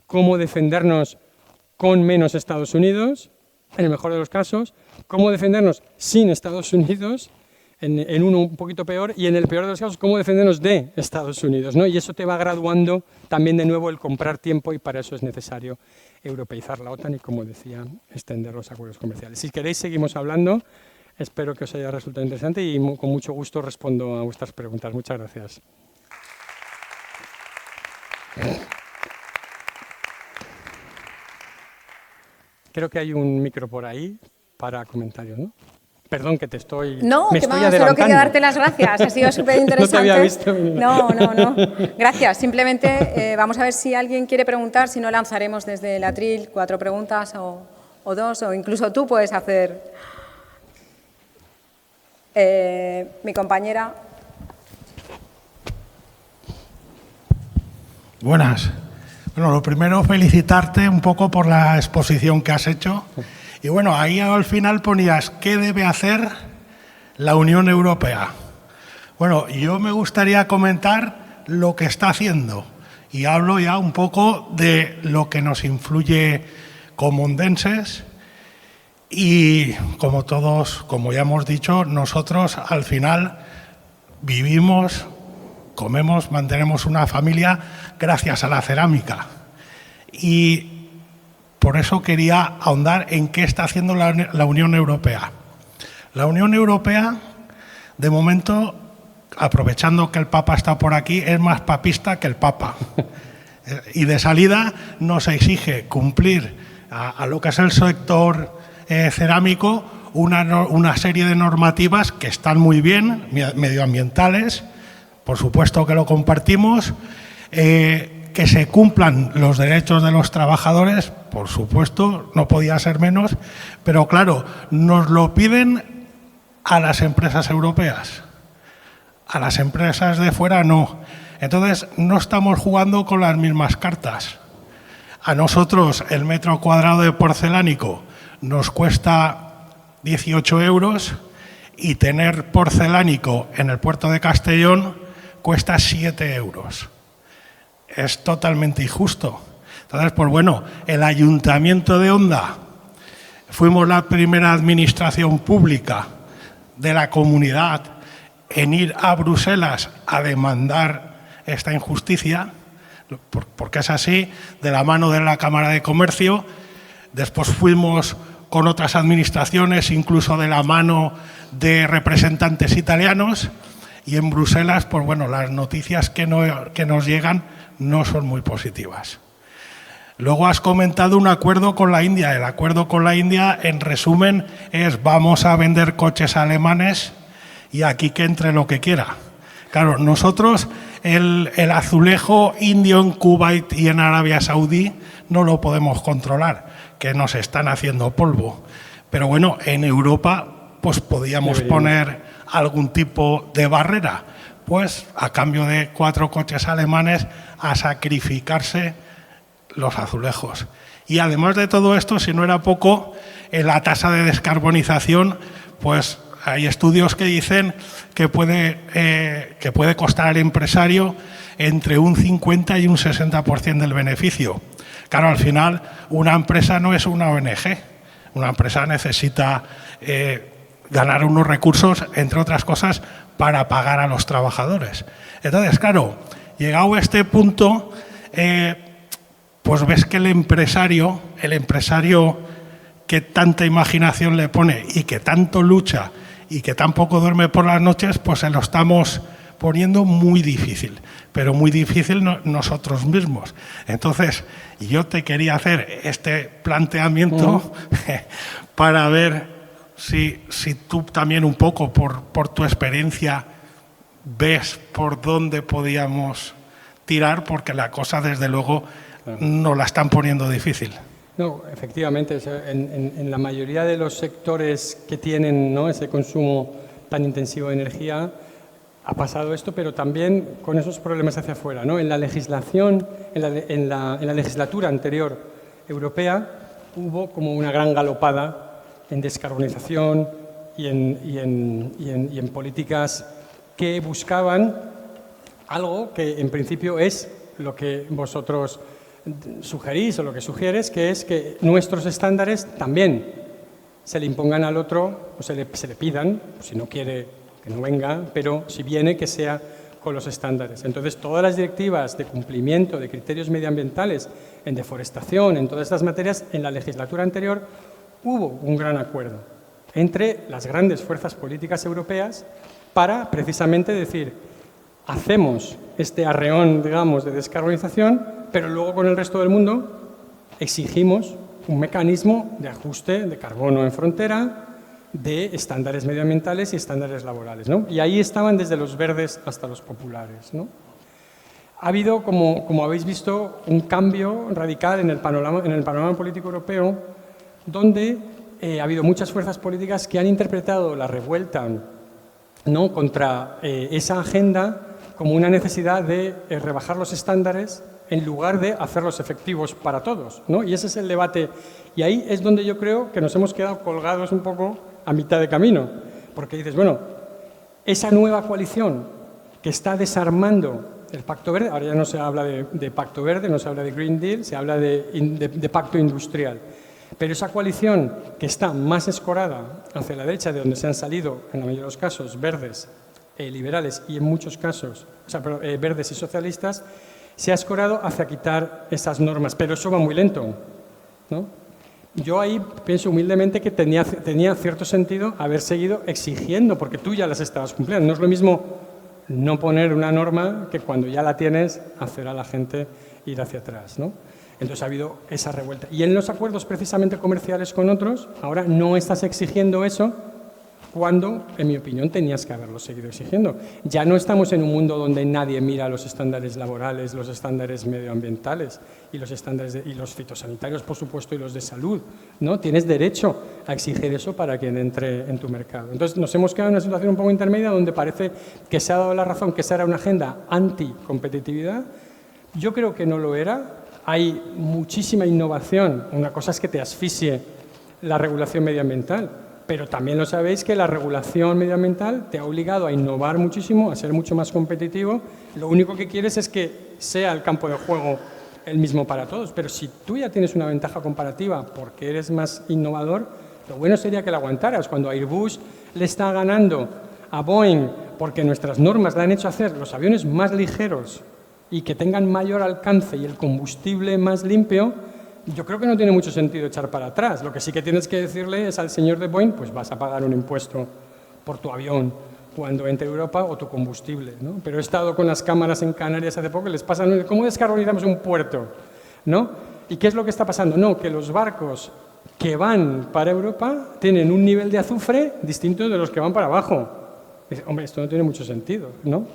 Speaker 4: cómo defendernos con menos Estados Unidos, en el mejor de los casos, cómo defendernos sin Estados Unidos, en uno un poquito peor, y en el peor de los casos, cómo defendernos de Estados Unidos, ¿no? Y eso te va graduando también de nuevo el comprar tiempo, y para eso es necesario europeizar la OTAN y, como decía, extender los acuerdos comerciales. Si queréis, seguimos hablando. Espero que os haya resultado interesante y con mucho gusto respondo a vuestras preguntas. Muchas gracias. Creo que hay un micro por ahí para comentarios, ¿no? Perdón, que te estoy...
Speaker 1: No,
Speaker 4: me
Speaker 1: que
Speaker 4: estoy
Speaker 1: vamos, solo
Speaker 4: adelantando.
Speaker 1: quería darte las gracias. Ha sido súper interesante.
Speaker 4: No te había visto.
Speaker 1: No. Gracias. Simplemente vamos a ver si alguien quiere preguntar. Si no, lanzaremos desde el atril 4 preguntas o 2, o incluso tú puedes hacer. Mi compañera.
Speaker 5: Buenas. Bueno, lo primero, felicitarte un poco por la exposición que has hecho. Y bueno, ahí al final ponías, ¿qué debe hacer la Unión Europea? Bueno, yo me gustaría comentar lo que está haciendo. Y hablo ya un poco de lo que nos influye como ondenses. Y como todos, como ya hemos dicho, nosotros al final vivimos, comemos, mantenemos una familia gracias a la cerámica. Y por eso quería ahondar en qué está haciendo la Unión Europea. La Unión Europea, de momento, aprovechando que el Papa está por aquí, es más papista que el Papa. Y de salida nos exige cumplir a lo que es el sector cerámico una serie de normativas que están muy bien, medioambientales, por supuesto que lo compartimos, que se cumplan los derechos de los trabajadores, por supuesto, no podía ser menos, pero claro, nos lo piden a las empresas europeas, a las empresas de fuera no. Entonces, no estamos jugando con las mismas cartas. A nosotros el metro cuadrado de porcelánico nos cuesta 18 euros y tener porcelánico en el puerto de Castellón cuesta 7 euros. Es totalmente injusto. Entonces, pues bueno, el Ayuntamiento de Onda, fuimos la primera administración pública de la comunidad en ir a Bruselas a demandar esta injusticia, porque es así, de la mano de la Cámara de Comercio. Después fuimos con otras administraciones, incluso de la mano de representantes italianos, y en Bruselas, pues bueno, las noticias que nos llegan no son muy positivas. Luego has comentado un acuerdo con la India. El acuerdo con la India, en resumen, es vamos a vender coches alemanes y aquí que entre lo que quiera. Claro, nosotros el azulejo indio en Kuwait y en Arabia Saudí no lo podemos controlar, que nos están haciendo polvo. Pero bueno, en Europa pues podíamos poner algún tipo de barrera, pues a cambio de 4 coches alemanes a sacrificarse los azulejos. Y además de todo esto, si no era poco, en la tasa de descarbonización, pues hay estudios que dicen que puede costar al empresario entre un 50 y un 60% del beneficio. Claro, al final una empresa no es una ONG. Una empresa necesita ganar unos recursos, entre otras cosas, para pagar a los trabajadores. Entonces, claro, llegado a este punto, pues ves que el empresario que tanta imaginación le pone y que tanto lucha y que tampoco duerme por las noches, pues se lo estamos poniendo muy difícil, pero muy difícil nosotros mismos. Entonces, yo te quería hacer este planteamiento para ver si tú también un poco, por tu experiencia, ves por dónde podíamos tirar, porque la cosa, desde luego, nos la están poniendo difícil.
Speaker 4: No, efectivamente, o sea, en la mayoría de los sectores que tienen, ¿no?, ese consumo tan intensivo de energía, ha pasado esto, pero también con esos problemas hacia afuera, ¿no? En la legislación, en la legislatura anterior europea, hubo como una gran galopada en descarbonización y en políticas que buscaban algo que en principio es lo que vosotros sugerís o lo que sugieres, que es que nuestros estándares también se le impongan al otro o se le pidan, si no quiere que no venga, pero si viene que sea con los estándares. Entonces, todas las directivas de cumplimiento de criterios medioambientales en deforestación, en todas estas materias, en la legislatura anterior hubo un gran acuerdo entre las grandes fuerzas políticas europeas para precisamente decir, hacemos este arreón, digamos, de descarbonización, pero luego con el resto del mundo exigimos un mecanismo de ajuste de carbono en frontera, de estándares medioambientales y estándares laborales, ¿no? Y ahí estaban desde los verdes hasta los populares, ¿no? Ha habido, como habéis visto, un cambio radical en el panorama político europeo, donde ha habido muchas fuerzas políticas que han interpretado la revuelta, ¿no?, contra esa agenda como una necesidad de rebajar los estándares en lugar de hacerlos efectivos para todos, ¿no? Y ese es el debate. Y ahí es donde yo creo que nos hemos quedado colgados un poco a mitad de camino. Porque dices, bueno, esa nueva coalición que está desarmando el Pacto Verde, ahora ya no se habla de Pacto Verde, no se habla de Green Deal, se habla de Pacto Industrial. Pero esa coalición que está más escorada hacia la derecha, de donde se han salido, en la mayoría de los casos, verdes, liberales y en muchos casos, verdes y socialistas, se ha escorado hacia quitar esas normas, pero eso va muy lento, ¿no? Yo ahí pienso humildemente que tenía cierto sentido haber seguido exigiendo, porque tú ya las estabas cumpliendo. No es lo mismo no poner una norma que cuando ya la tienes hacer a la gente ir hacia atrás, ¿no? Entonces ha habido esa revuelta. Y en los acuerdos precisamente comerciales con otros, ahora no estás exigiendo eso cuando, en mi opinión, tenías que haberlo seguido exigiendo. Ya no estamos en un mundo donde nadie mira los estándares laborales, los estándares medioambientales y los estándares y los fitosanitarios, por supuesto, y los de salud, ¿no? Tienes derecho a exigir eso para quien entre en tu mercado. Entonces nos hemos quedado en una situación un poco intermedia donde parece que se ha dado la razón que esa era una agenda anticompetitividad. Yo creo que no lo era. Hay muchísima innovación. Una cosa es que te asfixie la regulación medioambiental, pero también lo sabéis que la regulación medioambiental te ha obligado a innovar muchísimo, a ser mucho más competitivo. Lo único que quieres es que sea el campo de juego el mismo para todos, pero si tú ya tienes una ventaja comparativa porque eres más innovador, lo bueno sería que la aguantaras. Cuando Airbus le está ganando a Boeing porque nuestras normas le han hecho hacer los aviones más ligeros y que tengan mayor alcance y el combustible más limpio, yo creo que no tiene mucho sentido echar para atrás. Lo que sí que tienes que decirle es al señor de Boeing, pues vas a pagar un impuesto por tu avión cuando entre Europa o tu combustible, ¿no? Pero he estado con las cámaras en Canarias hace poco, les pasa, ¿cómo descarbonizamos un puerto? ¿No? ¿Y qué es lo que está pasando? No, que los barcos que van para Europa tienen un nivel de azufre distinto de los que van para abajo. Hombre, esto no tiene mucho sentido, ¿no?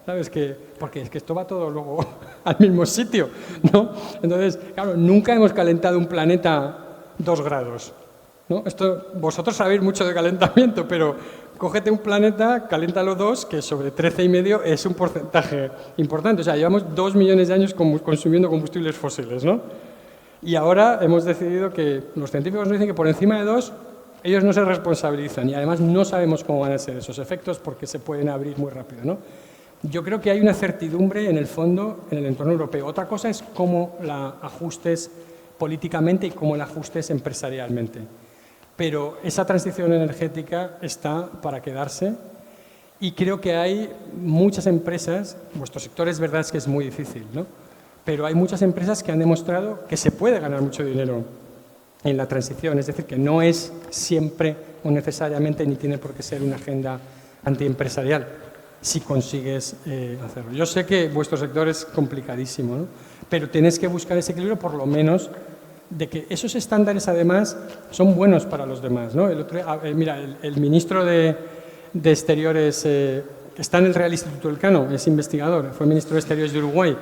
Speaker 4: ¿Sabes? Porque es que esto va todo luego al mismo sitio, ¿no? Entonces, claro, nunca hemos calentado un planeta 2 grados, ¿no? Esto, vosotros sabéis mucho de calentamiento, pero cógete un planeta, caléntalo 2, que sobre 13,5 es un porcentaje importante. O sea, llevamos 2 millones de años consumiendo combustibles fósiles, ¿no? Y ahora hemos decidido que los científicos nos dicen que por encima de 2 ellos no se responsabilizan y además no sabemos cómo van a ser esos efectos porque se pueden abrir muy rápido, ¿no? Yo creo que hay una certidumbre en el fondo en el entorno europeo. Otra cosa es cómo la ajustes políticamente y cómo la ajustes empresarialmente. Pero esa transición energética está para quedarse y creo que hay muchas empresas, vuestro sector es verdad que es muy difícil, ¿no? Pero hay muchas empresas que han demostrado que se puede ganar mucho dinero en la transición, es decir, que no es siempre o necesariamente ni tiene por qué ser una agenda antiempresarial. si consigues hacerlo. Yo sé que vuestro sector es complicadísimo, ¿no? Pero tenéis que buscar ese equilibrio, por lo menos, de que esos estándares, además, son buenos para los demás, ¿no? Mira, el ministro de Exteriores, que está en el Real Instituto Elcano, es investigador, fue ministro de Exteriores de Uruguay,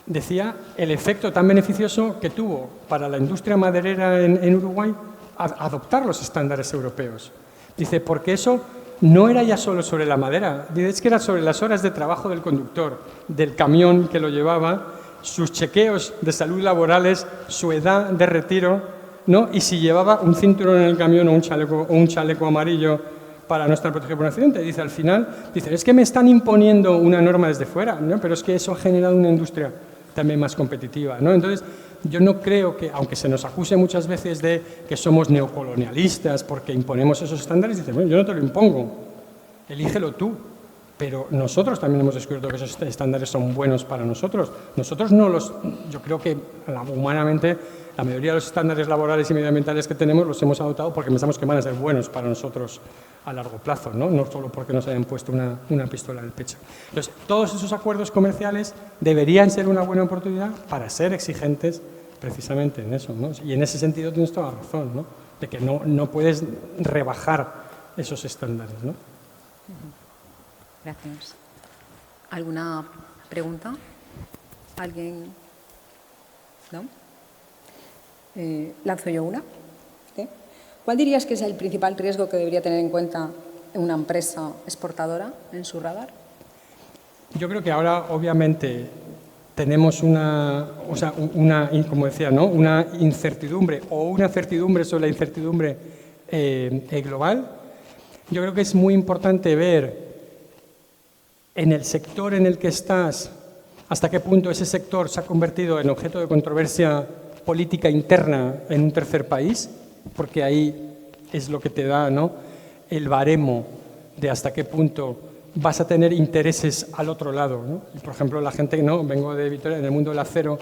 Speaker 4: decía el efecto tan beneficioso que tuvo para la industria maderera en Uruguay adoptar los estándares europeos. Dice, porque eso no era ya solo sobre la madera, dice, es que era sobre las horas de trabajo del conductor, del camión que lo llevaba, sus chequeos de salud laborales, su edad de retiro, ¿no? Y si llevaba un cinturón en el camión o un chaleco amarillo para no estar protegido por un accidente. Dice, al final, dice, es que me están imponiendo una norma desde fuera, ¿no? Pero es que eso ha generado una industria también más competitiva, ¿no? Entonces, yo no creo que, aunque se nos acuse muchas veces de que somos neocolonialistas porque imponemos esos estándares, dice, bueno, yo no te lo impongo, elígelo tú. Pero nosotros también hemos descubierto que esos estándares son buenos para nosotros. Nosotros no los... Yo creo que humanamente la mayoría de los estándares laborales y medioambientales que tenemos los hemos adoptado porque pensamos que van a ser buenos para nosotros a largo plazo, ¿no? No solo porque nos hayan puesto una pistola en el pecho. Entonces, todos esos acuerdos comerciales deberían ser una buena oportunidad para ser exigentes precisamente en eso, ¿no? Y en ese sentido tienes toda la razón, ¿no? De que no puedes rebajar esos estándares, ¿no?
Speaker 1: Gracias. ¿Alguna pregunta? ¿Alguien? ¿No? Lanzo yo una. ¿Sí? ¿Cuál dirías que es el principal riesgo que debería tener en cuenta una empresa exportadora en su radar?
Speaker 4: Yo creo que ahora, obviamente, tenemos como decía, ¿no? Una incertidumbre o una certidumbre sobre la incertidumbre global. Yo creo que es muy importante ver en el sector en el que estás, hasta qué punto ese sector se ha convertido en objeto de controversia política interna en un tercer país, porque ahí es lo que te da, ¿no?, el baremo de hasta qué punto vas a tener intereses al otro lado, ¿no? Y, por ejemplo, la gente, ¿no?, vengo de Vitoria, en el mundo del acero,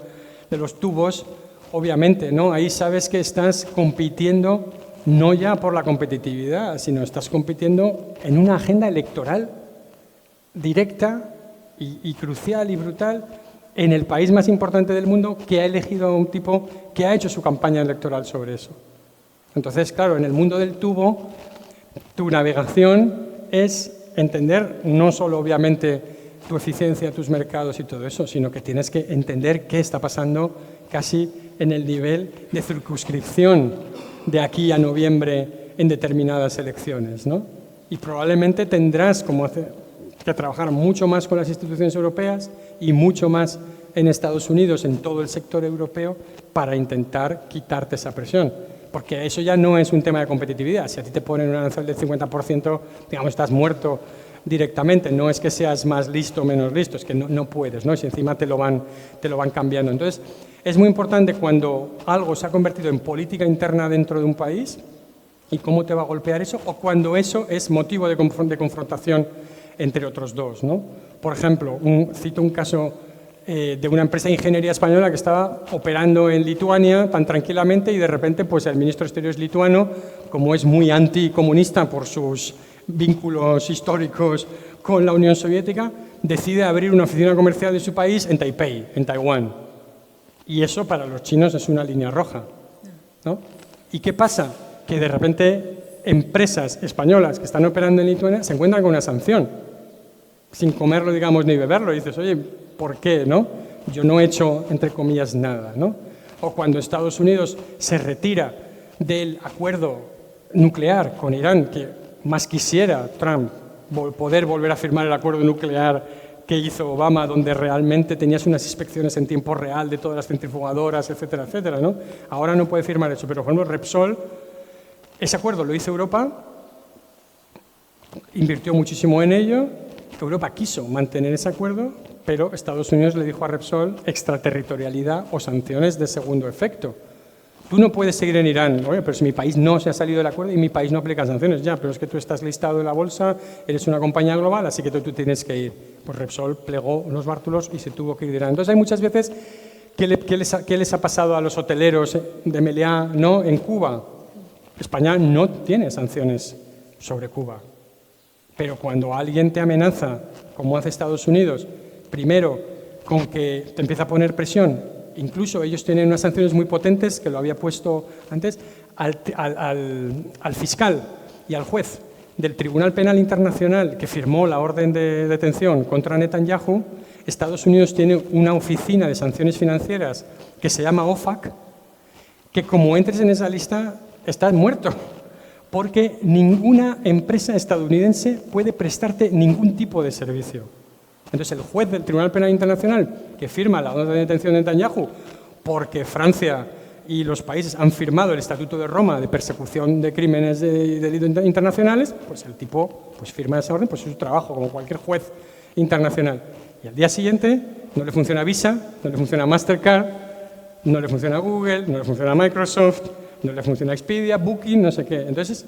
Speaker 4: de los tubos, obviamente, ¿no?, ahí sabes que estás compitiendo no ya por la competitividad, sino estás compitiendo en una agenda electoral directa y crucial y brutal en el país más importante del mundo, que ha elegido a un tipo que ha hecho su campaña electoral sobre eso. Entonces, claro, en el mundo del tubo, tu navegación es entender no solo, obviamente, tu eficiencia, tus mercados y todo eso, sino que tienes que entender qué está pasando casi en el nivel de circunscripción de aquí a noviembre en determinadas elecciones, ¿no? Y probablemente tendrás que trabajar mucho más con las instituciones europeas y mucho más en Estados Unidos, en todo el sector europeo, para intentar quitarte esa presión. Porque eso ya no es un tema de competitividad. Si a ti te ponen un arancel del 50%, digamos, estás muerto directamente. No es que seas más listo o menos listo, es que no puedes, ¿no? Si encima te lo van cambiando. Entonces, es muy importante cuando algo se ha convertido en política interna dentro de un país y cómo te va a golpear eso, o cuando eso es motivo de confrontación entre otros dos, ¿no? Por ejemplo, cito un caso de una empresa de ingeniería española que estaba operando en Lituania tan tranquilamente y de repente pues el ministro de Exteriores lituano, como es muy anticomunista por sus vínculos históricos con la Unión Soviética, decide abrir una oficina comercial de su país en Taipei, en Taiwán. Y eso para los chinos es una línea roja, ¿no? ¿Y qué pasa? Que de repente empresas españolas que están operando en Lituania se encuentran con una sanción, sin comerlo, digamos, ni beberlo. Y dices, oye, ¿por qué, no? Yo no he hecho, entre comillas, nada, ¿no? O cuando Estados Unidos se retira del acuerdo nuclear con Irán, que más quisiera Trump poder volver a firmar el acuerdo nuclear que hizo Obama, donde realmente tenías unas inspecciones en tiempo real de todas las centrifugadoras, etcétera, etcétera, ¿no? Ahora no puede firmar eso, pero por ejemplo Repsol, ese acuerdo lo hizo Europa, invirtió muchísimo en ello, Europa quiso mantener ese acuerdo, pero Estados Unidos le dijo a Repsol extraterritorialidad o sanciones de segundo efecto. Tú no puedes seguir en Irán, oye, pero si mi país no se ha salido del acuerdo y mi país no aplica sanciones, ya, pero es que tú estás listado en la bolsa, eres una compañía global, así que tú tienes que ir. Pues Repsol plegó los bártulos y se tuvo que ir de Irán. Entonces hay muchas veces, ¿qué les ha pasado a los hoteleros de Meliá, ¿no?, en Cuba? España no tiene sanciones sobre Cuba. Pero cuando alguien te amenaza, como hace Estados Unidos, primero con que te empieza a poner presión, incluso ellos tienen unas sanciones muy potentes, que lo había puesto antes, al fiscal y al juez del Tribunal Penal Internacional que firmó la orden de detención contra Netanyahu. Estados Unidos tiene una oficina de sanciones financieras que se llama OFAC, que como entres en esa lista estás muerto, porque ninguna empresa estadounidense puede prestarte ningún tipo de servicio. Entonces, el juez del Tribunal Penal Internacional que firma la orden de detención de Netanyahu, porque Francia y los países han firmado el Estatuto de Roma de persecución de crímenes y delitos internacionales, pues el tipo pues firma esa orden, pues es su trabajo, como cualquier juez internacional. Y al día siguiente no le funciona Visa, no le funciona Mastercard, no le funciona Google, no le funciona Microsoft, no le funciona Expedia, Booking, no sé qué. Entonces,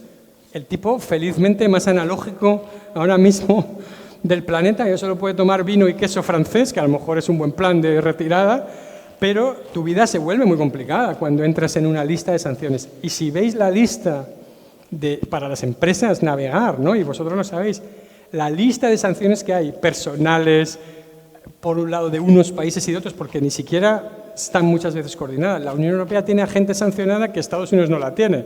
Speaker 4: el tipo felizmente más analógico ahora mismo del planeta, que solo puede tomar vino y queso francés, que a lo mejor es un buen plan de retirada, pero tu vida se vuelve muy complicada cuando entras en una lista de sanciones. Y si veis la lista para las empresas navegar, ¿no? Y vosotros lo sabéis, la lista de sanciones que hay, personales, por un lado de unos países y de otros, porque ni siquiera están muchas veces coordinadas. La Unión Europea tiene a gente sancionada que Estados Unidos no la tiene,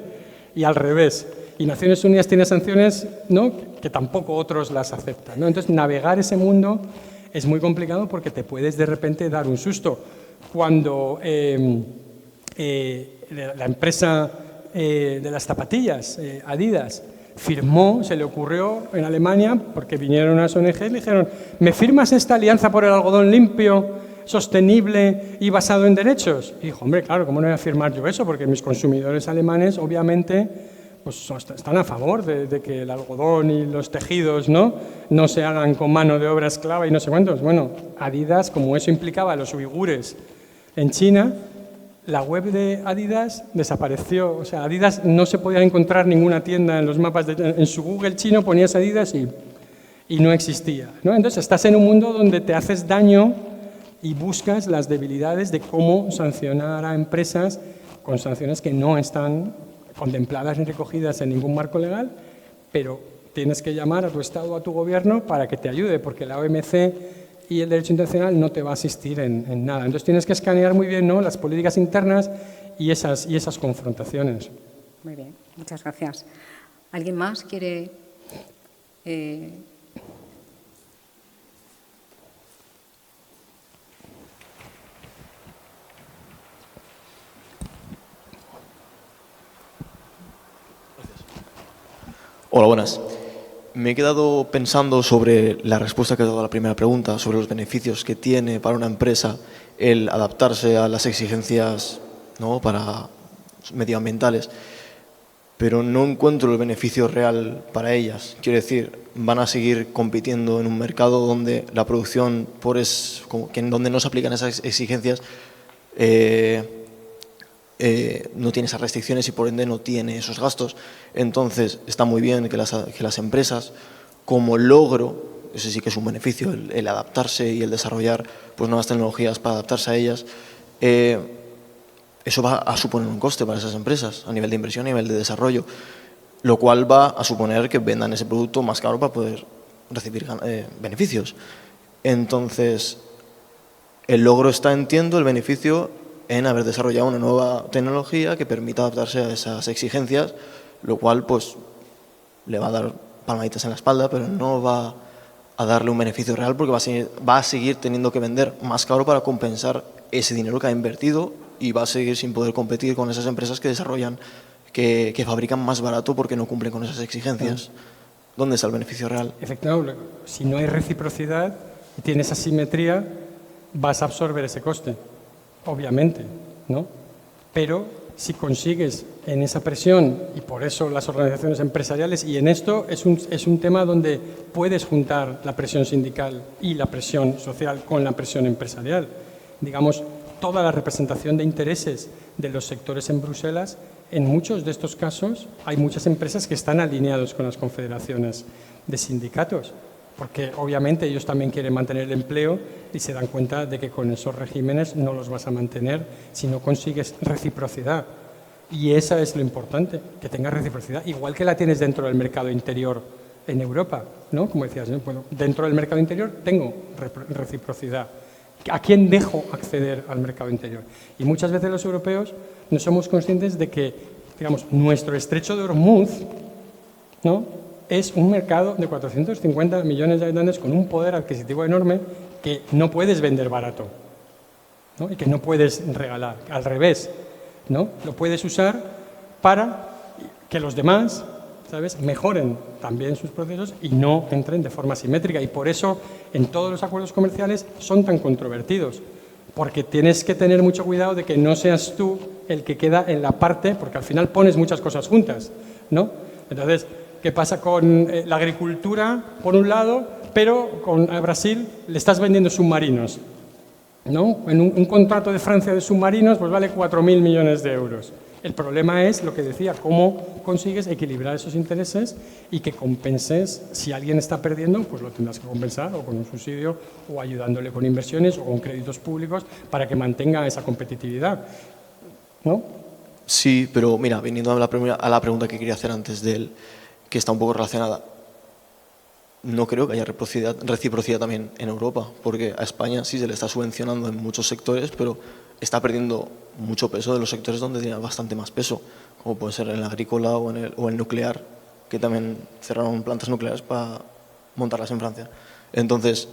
Speaker 4: y al revés. Y Naciones Unidas tiene sanciones, ¿no?, que tampoco otros las aceptan, ¿no? Entonces, navegar ese mundo es muy complicado porque te puedes de repente dar un susto. Cuando la empresa de las zapatillas, Adidas, firmó, se le ocurrió en Alemania, porque vinieron unas ONG y le dijeron: ¿me firmas esta alianza por el algodón limpio, sostenible y basado en derechos? Y dijo: hombre, claro, ¿cómo no voy a firmar yo eso? Porque mis consumidores alemanes, obviamente, pues están a favor de que el algodón y los tejidos no se hagan con mano de obra esclava y no sé cuántos. Bueno, Adidas, como eso implicaba a los uigures en China, la web de Adidas desapareció. O sea, Adidas no se podía encontrar ninguna tienda en los mapas, en su Google chino ponías Adidas y no existía, ¿no? Entonces estás en un mundo donde te haces daño y buscas las debilidades de cómo sancionar a empresas con sanciones que no están contempladas ni recogidas en ningún marco legal, pero tienes que llamar a tu Estado o a tu gobierno para que te ayude, porque la OMC y el derecho internacional no te va a asistir en nada. Entonces tienes que escanear muy bien, ¿no?, las políticas internas y esas confrontaciones.
Speaker 1: Muy bien, muchas gracias. ¿Alguien más quiere...?
Speaker 6: Hola, buenas. Me he quedado pensando sobre la respuesta que he dado a la primera pregunta, sobre los beneficios que tiene para una empresa el adaptarse a las exigencias, ¿no?, medioambientales, pero no encuentro el beneficio real para ellas. Quiero decir, van a seguir compitiendo en un mercado donde la producción, donde no se aplican esas exigencias, no tiene esas restricciones y por ende no tiene esos gastos. Entonces está muy bien que las empresas, como logro, ese sí que es un beneficio, el adaptarse y el desarrollar pues nuevas tecnologías para adaptarse a ellas, eso va a suponer un coste para esas empresas a nivel de inversión, a nivel de desarrollo, lo cual va a suponer que vendan ese producto más caro para poder recibir beneficios. Entonces, el logro está, entiendo, el beneficio en haber desarrollado una nueva tecnología que permita adaptarse a esas exigencias, lo cual pues le va a dar palmaditas en la espalda, pero no va a darle un beneficio real porque va a seguir teniendo que vender más caro para compensar ese dinero que ha invertido y va a seguir sin poder competir con esas empresas que desarrollan, que fabrican más barato porque no cumplen con esas exigencias. ¿Dónde está el beneficio real?
Speaker 4: Efectivamente, si no hay reciprocidad y tienes asimetría, vas a absorber ese coste, obviamente, ¿no? Pero si consigues en esa presión, y por eso las organizaciones empresariales, y en esto es un tema donde puedes juntar la presión sindical y la presión social con la presión empresarial. Digamos, toda la representación de intereses de los sectores en Bruselas, en muchos de estos casos hay muchas empresas que están alineados con las confederaciones de sindicatos, porque obviamente ellos también quieren mantener el empleo y se dan cuenta de que con esos regímenes no los vas a mantener si no consigues reciprocidad. Y esa es lo importante, que tengas reciprocidad, igual que la tienes dentro del mercado interior en Europa, ¿no? Como decías, ¿no? Bueno, dentro del mercado interior tengo reciprocidad. ¿A quién dejo acceder al mercado interior? Y muchas veces los europeos no somos conscientes de que, digamos, nuestro estrecho de Hormuz, ¿no?, es un mercado de 450 millones de habitantes con un poder adquisitivo enorme que no puedes vender barato, ¿no?, y que no puedes regalar. Al revés, ¿no?, lo puedes usar para que los demás, ¿sabes?, mejoren también sus procesos y no entren de forma simétrica. Y por eso en todos los acuerdos comerciales son tan controvertidos, porque tienes que tener mucho cuidado de que no seas tú el que queda en la parte, porque al final pones muchas cosas juntas, ¿no? Entonces, ¿qué pasa con la agricultura, por un lado, pero con Brasil le estás vendiendo submarinos, ¿no? En un contrato de Francia de submarinos pues vale 4.000 millones de euros. El problema es lo que decía, cómo consigues equilibrar esos intereses y que compenses. Si alguien está perdiendo, pues lo tendrás que compensar o con un subsidio o ayudándole con inversiones o con créditos públicos para que mantenga esa competitividad, ¿no?
Speaker 6: Sí, pero mira, viniendo a la pregunta que quería hacer antes de él, que está un poco relacionada, no creo que haya reciprocidad también en Europa, porque a España sí se le está subvencionando en muchos sectores, pero está perdiendo mucho peso de los sectores donde tiene bastante más peso, como puede ser el agrícola o el nuclear, que también cerraron plantas nucleares para montarlas en Francia. Entonces,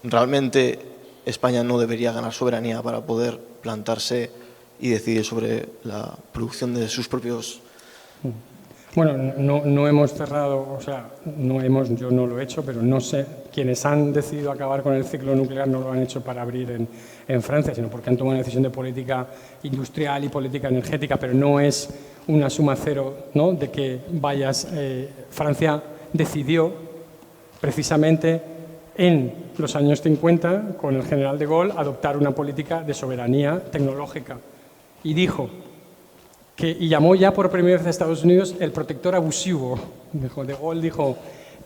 Speaker 6: realmente España no debería ganar soberanía para poder plantarse y decidir sobre la producción de sus propios...
Speaker 4: Bueno, no hemos cerrado, o sea, yo no lo he hecho, pero no sé, quienes han decidido acabar con el ciclo nuclear no lo han hecho para abrir en Francia, sino porque han tomado una decisión de política industrial y política energética, pero no es una suma cero, ¿no?, de que vayas... Francia decidió precisamente en los años 50, con el general de Gaulle, adoptar una política de soberanía tecnológica y dijo... y llamó ya por primera vez a Estados Unidos el protector abusivo. De Gaulle dijo,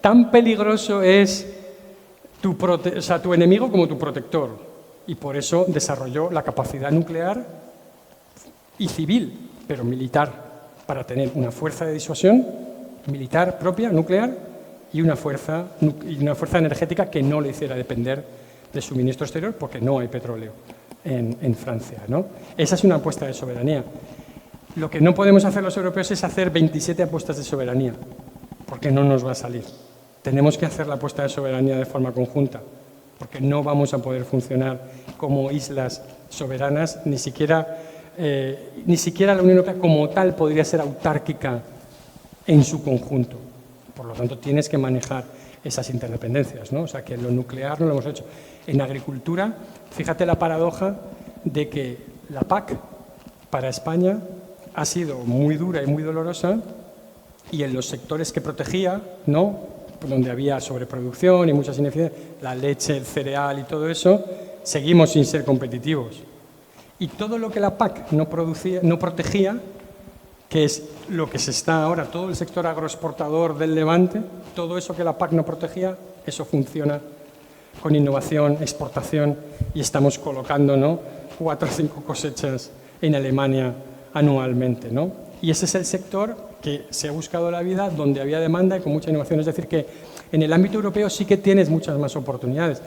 Speaker 4: tan peligroso es tu enemigo como tu protector. Y por eso desarrolló la capacidad nuclear y civil, pero militar, para tener una fuerza de disuasión militar propia, nuclear, y una fuerza energética que no le hiciera depender de suministro exterior, porque no hay petróleo en Francia, ¿no? Esa es una apuesta de soberanía. Lo que no podemos hacer los europeos es hacer 27 apuestas de soberanía, porque no nos va a salir. Tenemos que hacer la apuesta de soberanía de forma conjunta, porque no vamos a poder funcionar como islas soberanas, ni siquiera la Unión Europea como tal podría ser autárquica en su conjunto. Por lo tanto, tienes que manejar esas interdependencias, ¿no? O sea, que en lo nuclear no lo hemos hecho. En agricultura, fíjate la paradoja de que la PAC para España ha sido muy dura y muy dolorosa, y en los sectores que protegía, ¿no?, donde había sobreproducción y muchas ineficiencias, la leche, el cereal y todo eso, seguimos sin ser competitivos. Y todo lo que la PAC no protegía, que es lo que se está ahora, todo el sector agroexportador del Levante, todo eso que la PAC no protegía, eso funciona con innovación, exportación, y estamos colocando, ¿no?, 4 o 5 cosechas en Alemania anualmente, ¿no? Y ese es el sector que se ha buscado la vida, donde había demanda y con mucha innovación. Es decir, que en el ámbito europeo sí que tienes muchas más oportunidades.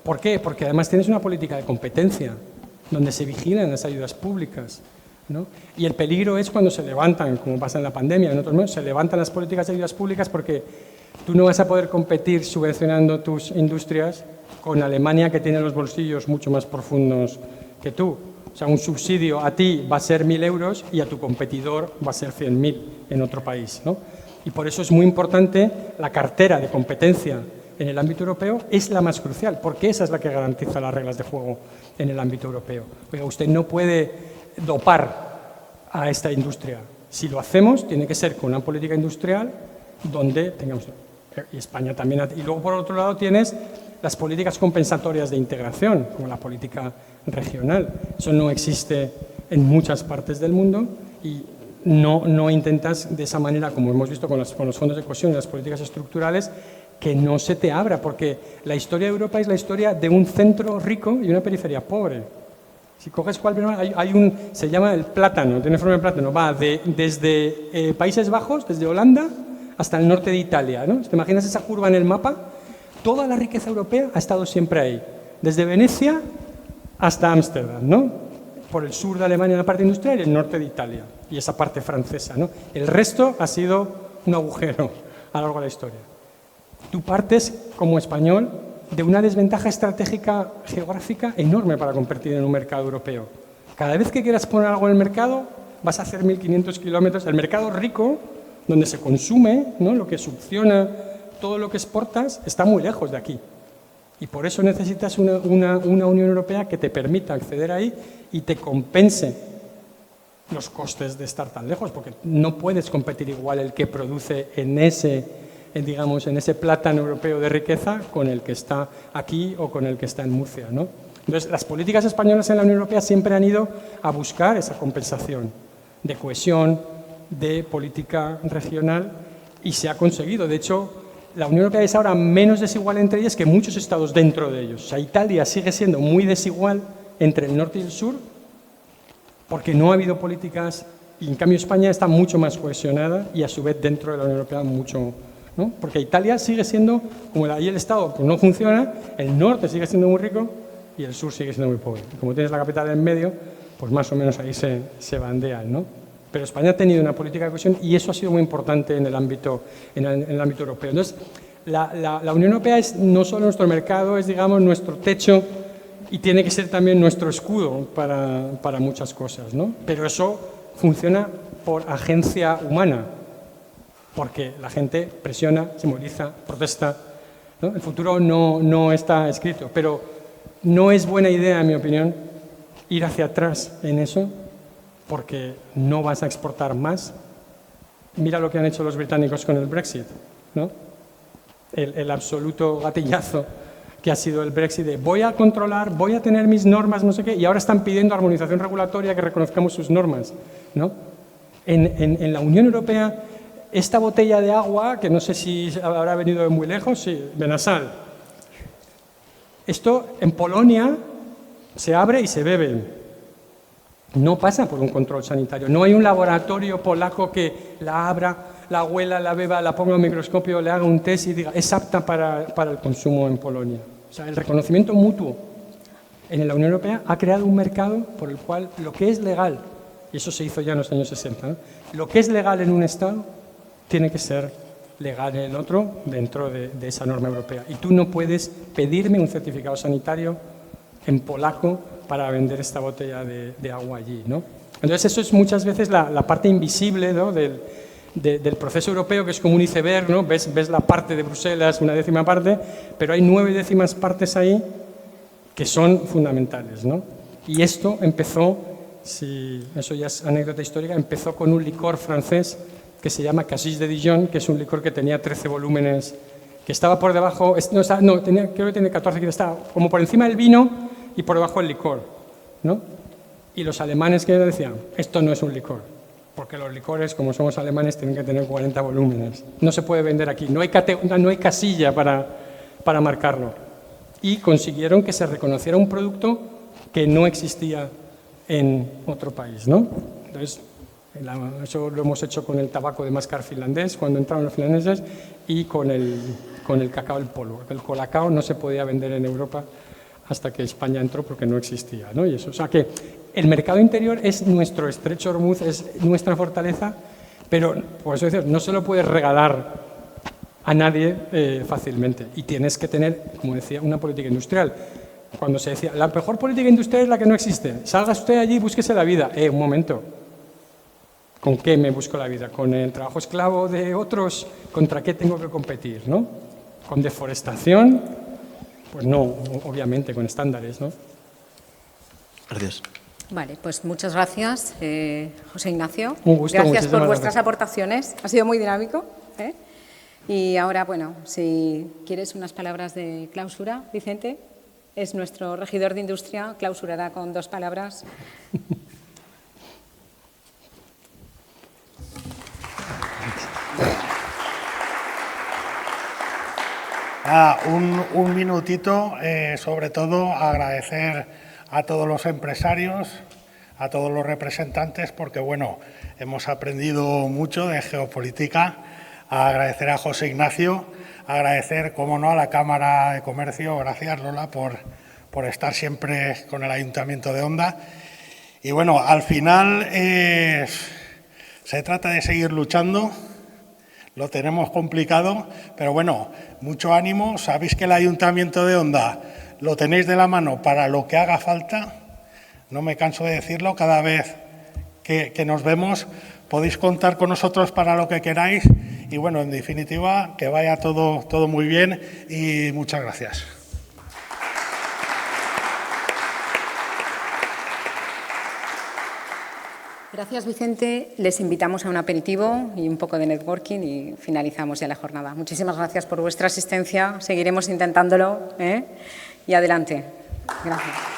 Speaker 4: ¿Por qué? Porque además tienes una política de competencia, donde se vigilan las ayudas públicas, ¿no? Y el peligro es cuando se levantan, como pasa en la pandemia, en otros momentos, se levantan las políticas de ayudas públicas, porque tú no vas a poder competir subvencionando tus industrias con Alemania, que tiene los bolsillos mucho más profundos que tú. O sea, un subsidio a ti va a ser 1.000 euros y a tu competidor va a ser 100.000 en otro país, ¿no? Y por eso es muy importante la cartera de competencia en el ámbito europeo, es la más crucial, porque esa es la que garantiza las reglas de juego en el ámbito europeo. Oiga, usted no puede dopar a esta industria. Si lo hacemos, tiene que ser con una política industrial donde tengamos... Y España también... Y luego, por otro lado, tienes las políticas compensatorias de integración, como la política regional. Eso no existe en muchas partes del mundo y no intentas de esa manera, como hemos visto con los fondos de cohesión y las políticas estructurales, que no se te abra, porque la historia de Europa es la historia de un centro rico y una periferia pobre. Si coges se llama el plátano, tiene forma de plátano, va desde Países Bajos, desde Holanda, hasta el norte de Italia, ¿no? ¿Te imaginas esa curva en el mapa? Toda la riqueza europea ha estado siempre ahí, desde Venecia hasta Ámsterdam, ¿no? Por el sur de Alemania en la parte industrial y el norte de Italia, y esa parte francesa, ¿no? El resto ha sido un agujero a lo largo de la historia. Tú partes, como español, de una desventaja estratégica geográfica enorme para competir en un mercado europeo. Cada vez que quieras poner algo en el mercado, vas a hacer 1.500 kilómetros. El mercado rico, donde se consume, ¿no? Lo que succiona todo lo que exportas, está muy lejos de aquí. Y por eso necesitas una Unión Europea que te permita acceder ahí y te compense los costes de estar tan lejos, porque no puedes competir igual el que produce en ese plátano europeo de riqueza con el que está aquí o con el que está en Murcia, ¿no? Entonces, las políticas españolas en la Unión Europea siempre han ido a buscar esa compensación de cohesión, de política regional, y se ha conseguido. De hecho, la Unión Europea es ahora menos desigual entre ellas que muchos estados dentro de ellos. O sea, Italia sigue siendo muy desigual entre el norte y el sur porque no ha habido políticas, y en cambio España está mucho más cohesionada y a su vez dentro de la Unión Europea mucho, ¿no? Porque Italia sigue siendo, como ahí el Estado pues no funciona, el norte sigue siendo muy rico y el sur sigue siendo muy pobre. Y como tienes la capital en medio, pues más o menos ahí se bandean, ¿no? Pero España ha tenido una política de cohesión y eso ha sido muy importante en el ámbito europeo. Entonces, la Unión Europea es no solo nuestro mercado, es, digamos, nuestro techo y tiene que ser también nuestro escudo para muchas cosas, ¿no? Pero eso funciona por agencia humana, porque la gente presiona, se moviliza, protesta, ¿no? El futuro no está escrito, pero no es buena idea, en mi opinión, ir hacia atrás en eso, porque no vas a exportar más. Mira lo que han hecho los británicos con el Brexit, ¿no? El absoluto gatillazo que ha sido el Brexit de voy a controlar, voy a tener mis normas, no sé qué, y ahora están pidiendo armonización regulatoria, que reconozcamos sus normas, ¿no? En la Unión Europea, esta botella de agua, que no sé si habrá venido de muy lejos, sí, Benasal. Esto en Polonia se abre y se bebe. No pasa por un control sanitario. No hay un laboratorio polaco que la abra, la huela, la beba, la ponga en un microscopio, le haga un test y diga es apta para el consumo en Polonia. O sea, el reconocimiento mutuo en la Unión Europea ha creado un mercado por el cual lo que es legal, y eso se hizo ya en los años 60, ¿no? Lo que es legal en un Estado tiene que ser legal en el otro dentro de esa norma europea. Y tú no puedes pedirme un certificado sanitario en polaco para vender esta botella de agua allí, ¿no? Entonces eso es muchas veces la parte invisible, ¿no? del proceso europeo, que es como un iceberg, ¿no? Ves la parte de Bruselas, una décima parte, pero hay 9 décimas partes ahí que son fundamentales, ¿no? Y esto empezó, si eso ya es anécdota histórica, empezó con un licor francés que se llama Cassis de Dijon, que es un licor que tenía 13 volúmenes, que estaba por debajo, creo que tiene 14, que estaba como por encima del vino y por debajo del licor, ¿no? Y los alemanes que decían, esto no es un licor, porque los licores, como somos alemanes, tienen que tener 40 volúmenes. No se puede vender aquí, no hay casilla para marcarlo. Y consiguieron que se reconociera un producto que no existía en otro país, ¿no? Entonces, eso lo hemos hecho con el tabaco de mascar finlandés, cuando entraron los finlandeses, y con el cacao en polvo. El colacao no se podía vender en Europa hasta que España entró porque no existía, ¿no? Y eso, o sea que el mercado interior es nuestro estrecho Ormuz, es nuestra fortaleza, pero por eso decir, no se lo puedes regalar a nadie fácilmente y tienes que tener, como decía, una política industrial. Cuando se decía, la mejor política industrial es la que no existe, salga usted allí y búsquese la vida. Un momento, ¿con qué me busco la vida? ¿Con el trabajo esclavo de otros? ¿Contra qué tengo que competir, no? ¿Con deforestación? Pues no, obviamente, con estándares, ¿no?
Speaker 6: Gracias.
Speaker 1: Vale, pues muchas gracias, José Ignacio.
Speaker 4: Un gusto,
Speaker 1: gracias por vuestras
Speaker 4: gracias.
Speaker 1: aportaciones, ha sido muy dinámico, ¿eh? Y ahora, bueno, si quieres unas palabras de clausura, Vicente, es nuestro regidor de Industria, clausurará con 2 palabras.
Speaker 5: Un minutito, sobre todo agradecer a todos los empresarios, a todos los representantes, porque bueno, hemos aprendido mucho de geopolítica, agradecer a José Ignacio, agradecer, como no, a la Cámara de Comercio, gracias Lola por estar siempre con el Ayuntamiento de Onda. Y bueno, al final se trata de seguir luchando, lo tenemos complicado, pero bueno, mucho ánimo, sabéis que el Ayuntamiento de Onda lo tenéis de la mano para lo que haga falta, no me canso de decirlo, cada vez que nos vemos podéis contar con nosotros para lo que queráis y bueno, en definitiva, que vaya todo muy bien y muchas gracias.
Speaker 1: Gracias, Vicente. Les invitamos a un aperitivo y un poco de networking y finalizamos ya la jornada. Muchísimas gracias por vuestra asistencia. Seguiremos intentándolo, y adelante. Gracias.